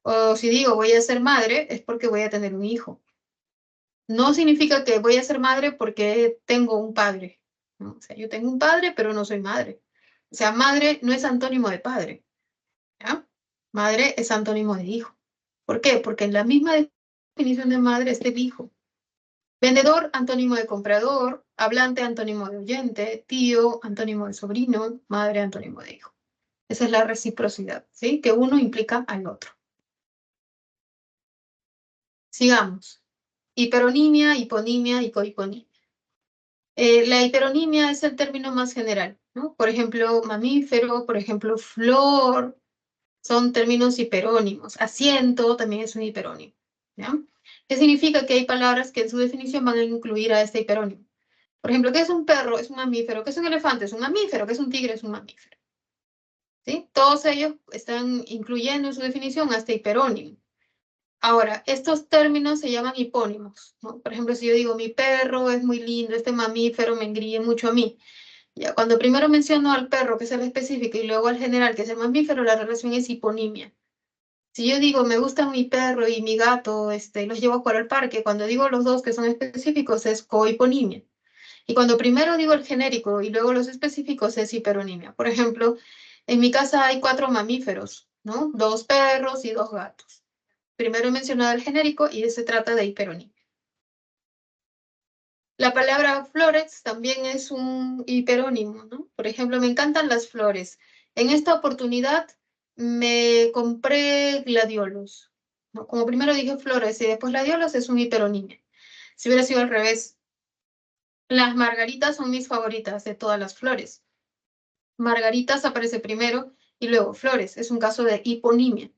O si digo, voy a ser madre, es porque voy a tener un hijo. No significa que voy a ser madre porque tengo un padre, ¿no? O sea, yo tengo un padre, pero no soy madre. O sea, madre no es antónimo de padre, ¿ya? Madre es antónimo de hijo. ¿Por qué? Porque en la misma definición de madre está el hijo. Vendedor, antónimo de comprador, hablante, antónimo de oyente, tío, antónimo de sobrino, madre, antónimo de hijo. Esa es la reciprocidad, ¿sí? Que uno implica al otro. Sigamos. Hiperonimia, hiponimia y cohiponimia. La hiperonimia es el término más general, ¿no? Por ejemplo, mamífero, por ejemplo, flor, Son términos hiperónimos. Asiento también es un hiperónimo. ¿Ya? ¿Qué significa? Que hay palabras que en su definición van a incluir a este hiperónimo. Por ejemplo, ¿qué es un perro? Es un mamífero. ¿Qué es un elefante? Es un mamífero. ¿Qué es un tigre? Es un mamífero. ¿Sí? Todos ellos están incluyendo en su definición a este hiperónimo. Ahora, estos términos se llaman hipónimos, ¿no? Por ejemplo, si yo digo, mi perro es muy lindo, este mamífero me engríe mucho a mí. Ya, cuando primero menciono al perro, que es el específico, y luego al general, que es el mamífero, la relación es hiponimia. Si yo digo, me gusta mi perro y mi gato, los llevo a jugar al parque, cuando digo los dos que son específicos, es cohiponimia. Y cuando primero digo el genérico y luego los específicos, es hiperonimia. Por ejemplo, en mi casa hay 4 mamíferos, ¿no? 2 perros y 2 gatos. Primero he mencionado el genérico y se trata de hiperonimia. La palabra flores también es un hiperónimo, ¿no? Por ejemplo, me encantan las flores. En esta oportunidad me compré gladiolos, ¿no? Como primero dije flores y después gladiolos, es un hiperonimia. Si hubiera sido al revés, las margaritas son mis favoritas de todas las flores. Margaritas aparece primero y luego flores. Es un caso de hiponimia.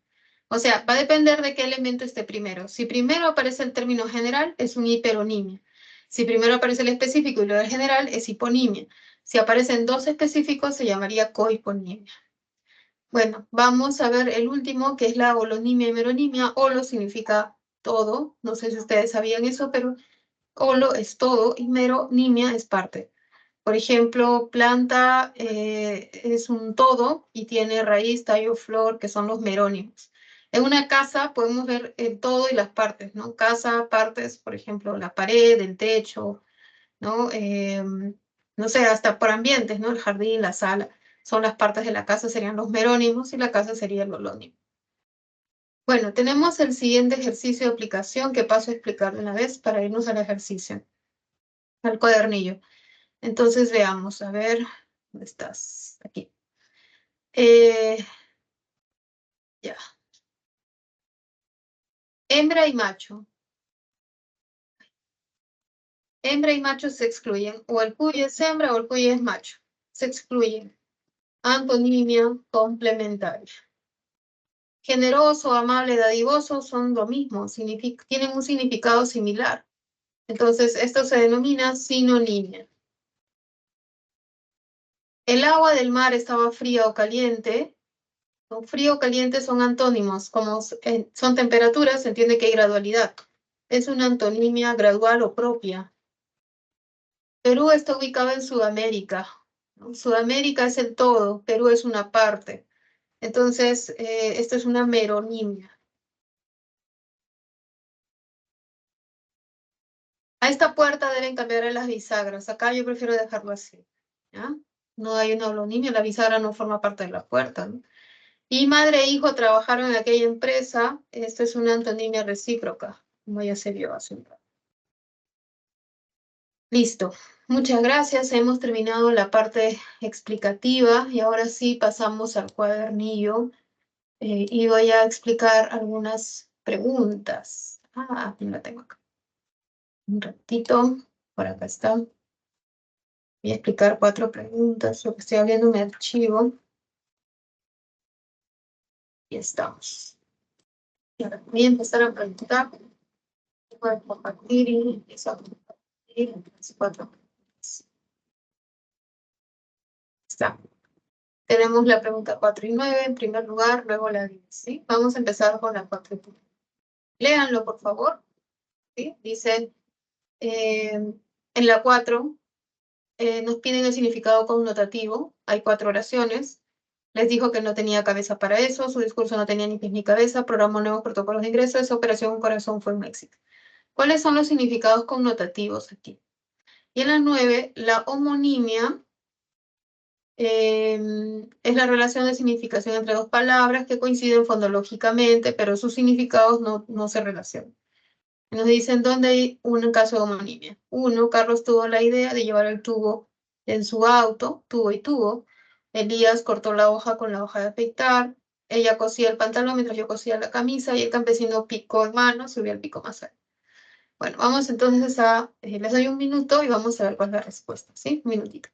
O sea, va a depender de qué elemento esté primero. Si primero aparece el término general, es un hiperonimia. Si primero aparece el específico y luego el general, es hiponimia. Si aparecen dos específicos, se llamaría cohiponimia. Bueno, vamos a ver el último, que es la holonimia y meronimia. Holo significa todo. No sé si ustedes sabían eso, pero holo es todo y meronimia es parte. Por ejemplo, planta es un todo y tiene raíz, tallo, flor, que son los merónimos. En una casa podemos ver el todo y las partes, ¿no? Casa, partes, por ejemplo, la pared, el techo, ¿no? No sé, hasta por ambientes, ¿no? El jardín, la sala, son las partes de la casa, serían los merónimos y la casa sería el holónimo. Bueno, tenemos el siguiente ejercicio de aplicación que paso a explicar de una vez para irnos al ejercicio, al cuadernillo. Entonces veamos, a ver, ¿dónde estás? Aquí. Ya. Hembra y macho. Hembra y macho se excluyen. O el cuyo es hembra o el cuyo es macho. Se excluyen. Antonimia complementaria. Generoso, amable, dadivoso son lo mismo. Tienen un significado similar. Entonces, esto se denomina sinonimia. El agua del mar estaba fría o caliente. Frío o caliente son antónimos. Como son temperaturas, se entiende que hay gradualidad. Es una antonimia gradual o propia. Perú está ubicado en Sudamérica, ¿no? Sudamérica es el todo, Perú es una parte. Entonces, esto es una meronimia. A esta puerta deben cambiar las bisagras. Acá yo prefiero dejarlo así, ¿ya? No hay una holonimia, la bisagra no forma parte de la puerta, ¿no? Y madre e hijo trabajaron en aquella empresa. Esto es una antonimia recíproca, como ya se vio hace un rato. Listo. Muchas gracias. Hemos terminado la parte explicativa y ahora sí pasamos al cuadernillo y voy a explicar algunas preguntas. Aquí la tengo acá. Un ratito. Por acá está. Voy a explicar 4 preguntas. Lo que estoy abriendo mi archivo. Y estamos. Y ahora voy a empezar a preguntar. Voy a compartir y empiezo a compartir las 4 preguntas. Está. Tenemos la pregunta 4 y 9 en primer lugar, luego la 10, ¿sí? Vamos a empezar con la 4 y 9. Léanlo, por favor, ¿sí? Dice, en la 4, nos piden el significado connotativo. Hay 4 oraciones. Les dijo que no tenía cabeza para eso, su discurso no tenía ni pies ni cabeza, programó nuevos protocolos de ingreso, esa operación corazón fue un éxito. ¿Cuáles son los significados connotativos aquí? Y en la 9, la homonimia es la relación de significación entre dos palabras que coinciden fonológicamente, pero sus significados no se relacionan. Nos dicen dónde hay un caso de homonimia. 1, Carlos tuvo la idea de llevar el tubo en su auto, tubo y tubo. Elías cortó la hoja con la hoja de afeitar. Ella cosía el pantalón mientras yo cosía la camisa y el campesino picó en mano, subió el pico más alto. Bueno, vamos entonces les doy un minuto y vamos a ver cuál es la respuesta, ¿sí? Un minutito.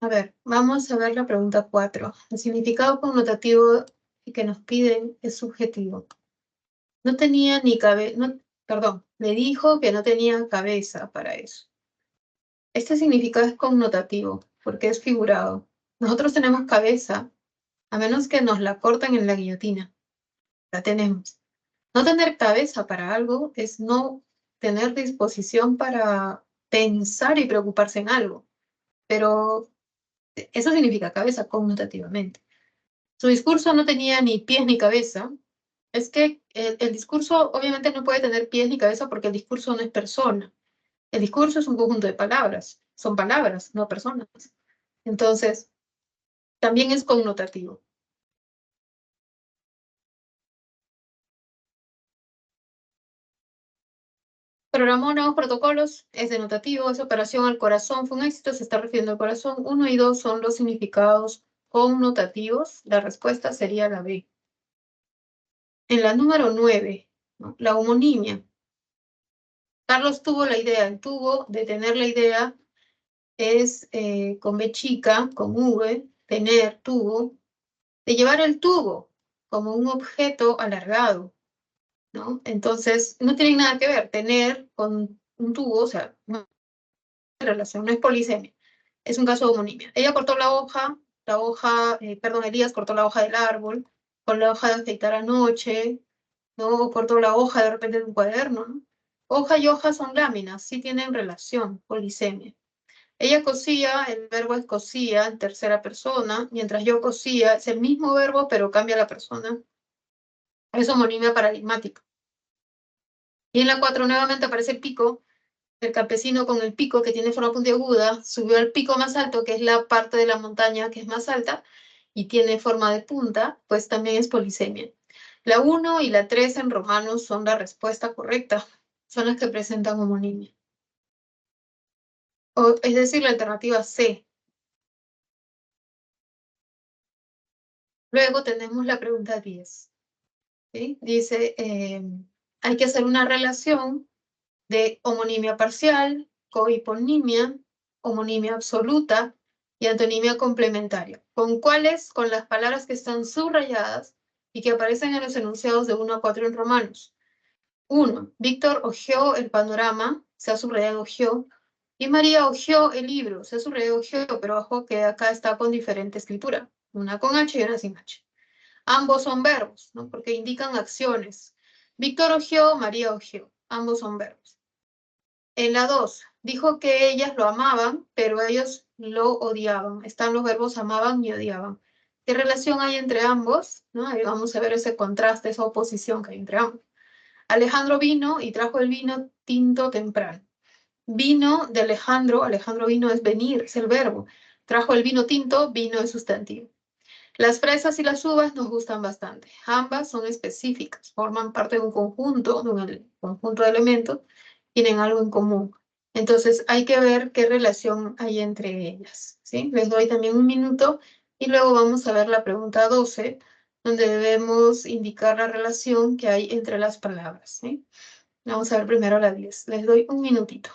A ver, vamos a ver la pregunta 4. El significado connotativo que nos piden es subjetivo. No tenía ni cabeza, no, perdón, le dijo que no tenía cabeza para eso. Este significado es connotativo, porque es figurado. Nosotros tenemos cabeza, a menos que nos la corten en la guillotina. La tenemos. No tener cabeza para algo es no tener disposición para pensar y preocuparse en algo. Pero eso significa cabeza connotativamente. Su discurso no tenía ni pies ni cabeza. Es que el discurso obviamente no puede tener pies ni cabeza porque el discurso no es persona. El discurso es un conjunto de palabras. Son palabras, no personas. Entonces, también es connotativo. Programó nuevos protocolos, es denotativo, esa operación al corazón fue un éxito, se está refiriendo al corazón. 1 y 2 son los significados connotativos. La respuesta sería la B. En la número 9, ¿no? La homonimia. Carlos tuvo la idea, el tuvo de tener la idea es con B chica, con V, tener, tubo, de llevar el tubo como un objeto alargado, ¿no? Entonces, no tienen nada que ver tener con un tubo, o sea, no hay relación, no es polisemia, es un caso de homonimia. Ella cortó la hoja, perdón, Elías cortó la hoja del árbol, con la hoja de afeitar anoche, ¿no? Cortó la hoja de repente de un cuaderno, ¿no? Hoja y hoja son láminas, sí tienen relación, polisemia. Ella cosía, el verbo es cosía en tercera persona, mientras yo cosía, es el mismo verbo, pero cambia la persona. Es homonimia paradigmática. Y en la 4 nuevamente aparece el pico, el campesino con el pico que tiene forma puntiaguda, subió al pico más alto, que es la parte de la montaña que es más alta, y tiene forma de punta, pues también es polisemia. La 1 y la 3 en romanos son la respuesta correcta, son las que presentan homonimia. Es decir, la alternativa C. Luego tenemos la pregunta 10. ¿Sí? Dice, hay que hacer una relación de homonimia parcial, cohiponimia, homonimia absoluta y antonimia complementaria. ¿Con cuáles? Con las palabras que están subrayadas y que aparecen en los enunciados de 1 a 4 en romanos. 1. Víctor hojeó el panorama, se ha subrayado hojeó, y María hojeó el libro, se ha subrayado hojeó, pero ojo que acá está con diferente escritura, una con H y una sin H. Ambos son verbos, ¿no? Porque indican acciones. Víctor ojeó, María ojeó. Ambos son verbos. En la 2, dijo que ellas lo amaban, pero ellos lo odiaban. Están los verbos amaban y odiaban. ¿Qué relación hay entre ambos? ¿No? Ahí vamos a ver ese contraste, esa oposición que hay entre ambos. Alejandro vino y trajo el vino tinto temprano. Vino de Alejandro, Alejandro vino es venir, es el verbo. Trajo el vino tinto, vino es sustantivo. Las fresas y las uvas nos gustan bastante. Ambas son específicas, forman parte de un conjunto, de un conjunto de elementos, tienen algo en común. Entonces hay que ver qué relación hay entre ellas, ¿sí? Les doy también un minuto y luego vamos a ver la pregunta 12, donde debemos indicar la relación que hay entre las palabras, ¿sí? Vamos a ver primero la 10. Les doy un minutito.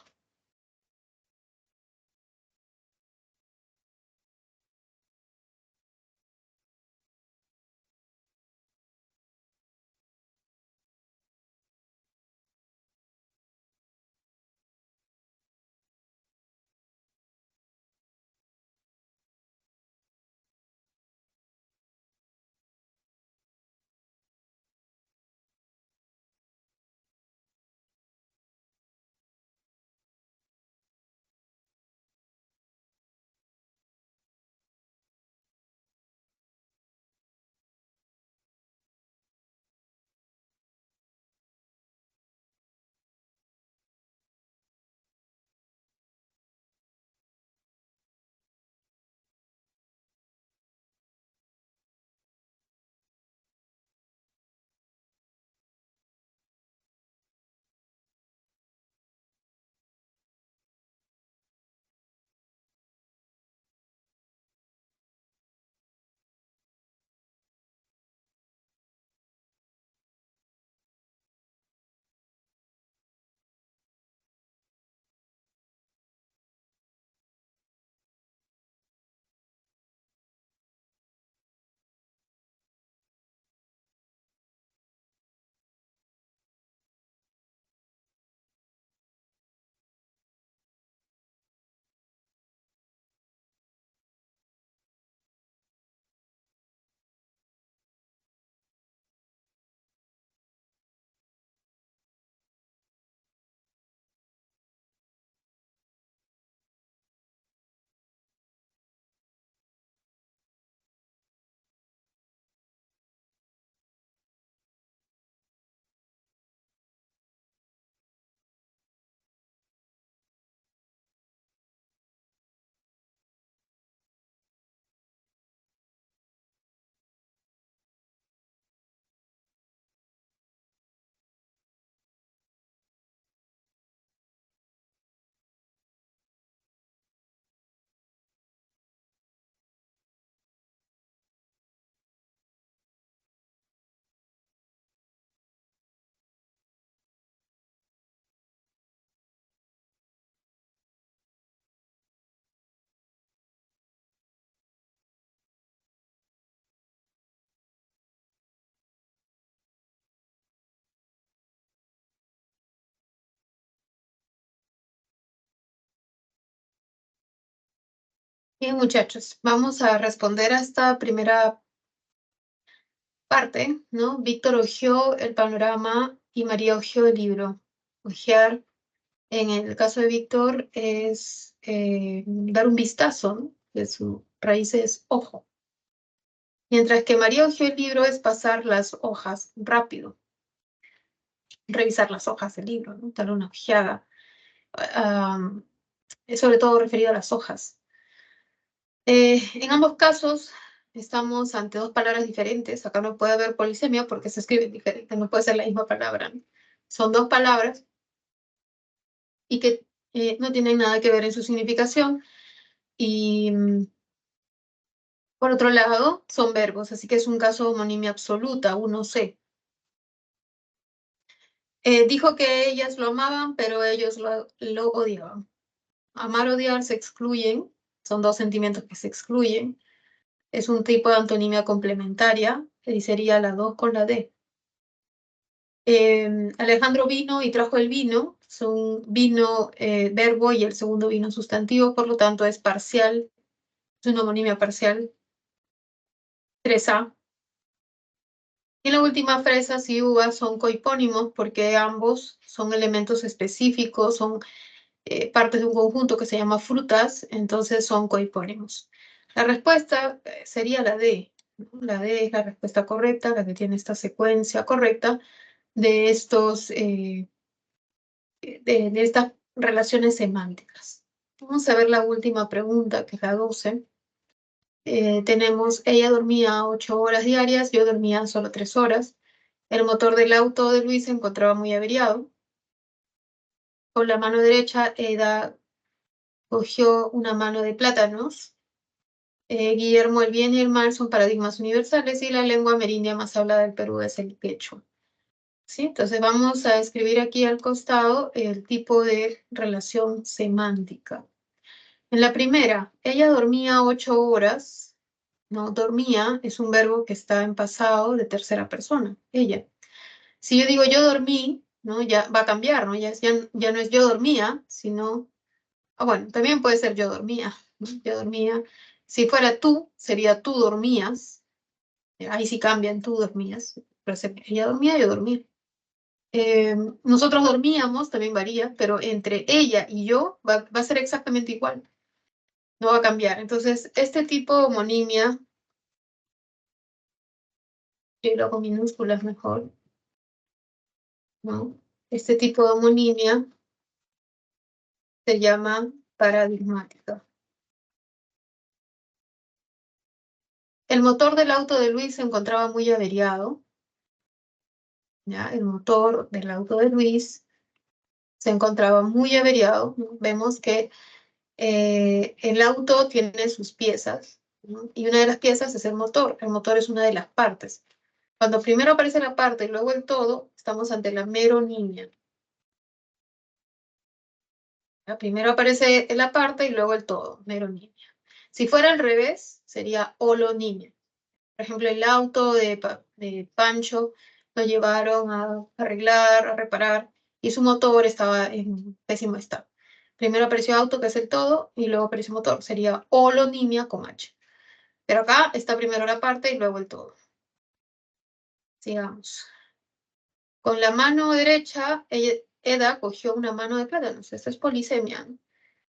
Bien, muchachos, vamos a responder a esta primera parte, ¿no? Víctor hojeó el panorama y María hojeó el libro. Hojear, en el caso de Víctor, es dar un vistazo, ¿no? De su raíz es ojo. Mientras que María hojeó el libro es pasar las hojas rápido, revisar las hojas del libro, ¿no? Darle una ojeada. Es sobre todo referido a las hojas. En ambos casos estamos ante dos palabras diferentes. Acá no puede haber polisemia porque se escriben diferente, no puede ser la misma palabra, ¿no? Son dos palabras y que no tienen nada que ver en su significación. Y por otro lado, son verbos, así que es un caso de homonimia absoluta, 1C. Dijo que ellas lo amaban, pero ellos lo odiaban. Amar, odiar se excluyen, son dos sentimientos que se excluyen. Es un tipo de antonimia complementaria, y sería la 2 con la D. Alejandro vino y trajo el vino, son vino verbo y el segundo vino sustantivo, por lo tanto es parcial, es una homonimia parcial, 3A. Y la última, fresas y uvas son cohipónimos porque ambos son elementos específicos, son partes de un conjunto que se llama frutas, entonces son cohipónimos. La respuesta sería la D, ¿no? La D es la respuesta correcta, la que tiene esta secuencia correcta de de estas relaciones semánticas. Vamos a ver la última pregunta, que es la 12. Tenemos, ella dormía 8 horas diarias, yo dormía solo 3 horas. El motor del auto de Luis se encontraba muy averiado. Con la mano derecha, Eda cogió una mano de plátanos. Guillermo, el bien y el mal son paradigmas universales y la lengua amerindia más hablada del Perú es el quechua. ¿Sí? Entonces vamos a escribir aquí al costado el tipo de relación semántica. En la primera, ella dormía 8 horas. No, dormía es un verbo que está en pasado de tercera persona, ella. Si yo digo yo dormí, ¿no? Ya va a cambiar, ¿no? Ya no es yo dormía, sino... bueno, también puede ser yo dormía, ¿no? Yo dormía. Si fuera tú, sería tú dormías. Ahí sí cambian, tú dormías. Pero ella dormía, yo dormía. Nosotros dormíamos, también varía, pero entre ella y yo va a ser exactamente igual. No va a cambiar. Entonces, este tipo de homonimia, yo lo hago minúsculas mejor, ¿no? Este tipo de homonimia se llama paradigmática. El motor del auto de Luis se encontraba muy averiado. ¿Ya? El motor del auto de Luis se encontraba muy averiado, ¿no? Vemos que el auto tiene sus piezas, ¿no? Y una de las piezas es el motor. El motor es una de las partes. Cuando primero aparece la parte y luego el todo, estamos ante la meronimia. ¿Ya? Primero aparece la parte y luego el todo, meronimia. Si fuera al revés, sería holonimia. Por ejemplo, el auto de Pancho lo llevaron a arreglar, a reparar, y su motor estaba en pésimo estado. Primero apareció auto, que es el todo, y luego apareció motor. Sería holonimia con H. Pero acá está primero la parte y luego el todo. Sigamos. Con la mano derecha, Eda cogió una mano de plátanos. Esto es polisemia, ¿no?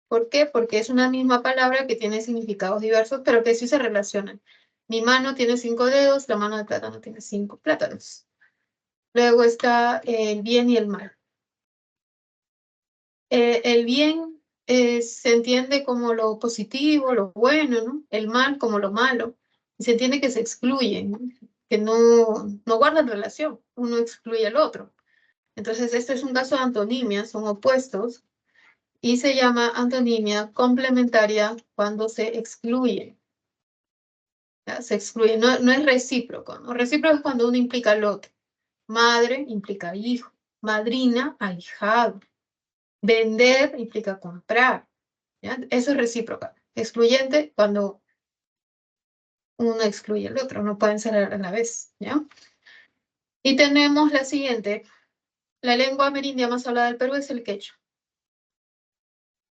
¿Por qué? Porque es una misma palabra que tiene significados diversos, pero que sí se relacionan. Mi mano tiene 5 dedos, la mano de plátano tiene 5 plátanos. Luego está el bien y el mal. El bien se entiende como lo positivo, lo bueno, ¿no? El mal como lo malo. Y se entiende que se excluyen, ¿no? Que no guardan relación. Uno excluye al otro. Entonces, este es un caso de antonimia, son opuestos. Y se llama antonimia complementaria cuando se excluyen. ¿Ya? Se excluye, no es recíproco, ¿no? Recíproco es cuando uno implica al otro. Madre implica hijo, madrina, ahijado. Vender implica comprar, ¿ya? Eso es recíproca. Excluyente cuando uno excluye al otro, no pueden ser a la vez, ¿ya? Y tenemos la siguiente. La lengua amerindia más hablada del Perú es el quechua.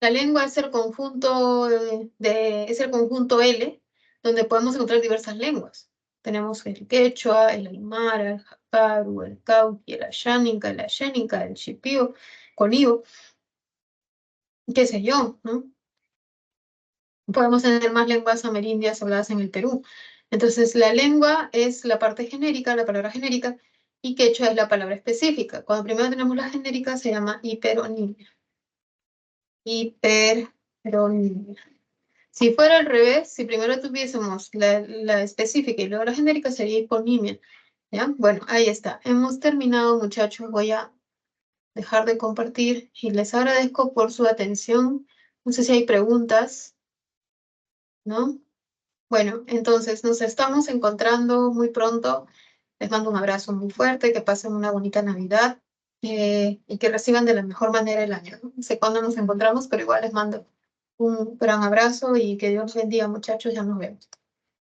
La lengua es el conjunto es el conjunto L, donde podemos encontrar diversas lenguas. Tenemos el quechua, el aymara, el japaru, el cauqui, el ayáninca, el ayénica, el chipío, colío, qué sé yo, ¿no? Podemos tener más lenguas amerindias habladas en el Perú. Entonces, la lengua es la parte genérica, la palabra genérica, y quechua es la palabra específica. Cuando primero tenemos la genérica, se llama hiperonimia. Hiperonimia. Si fuera al revés, si primero tuviésemos la específica y luego la genérica, sería hiponimia. ¿Ya? Bueno, ahí está. Hemos terminado, muchachos. Voy a dejar de compartir y les agradezco por su atención. No sé si hay preguntas, ¿no? Bueno, entonces nos estamos encontrando muy pronto. Les mando un abrazo muy fuerte, que pasen una bonita Navidad y que reciban de la mejor manera el año, ¿no? No sé cuándo nos encontramos, pero igual les mando un gran abrazo y que Dios los bendiga, muchachos. Ya nos vemos.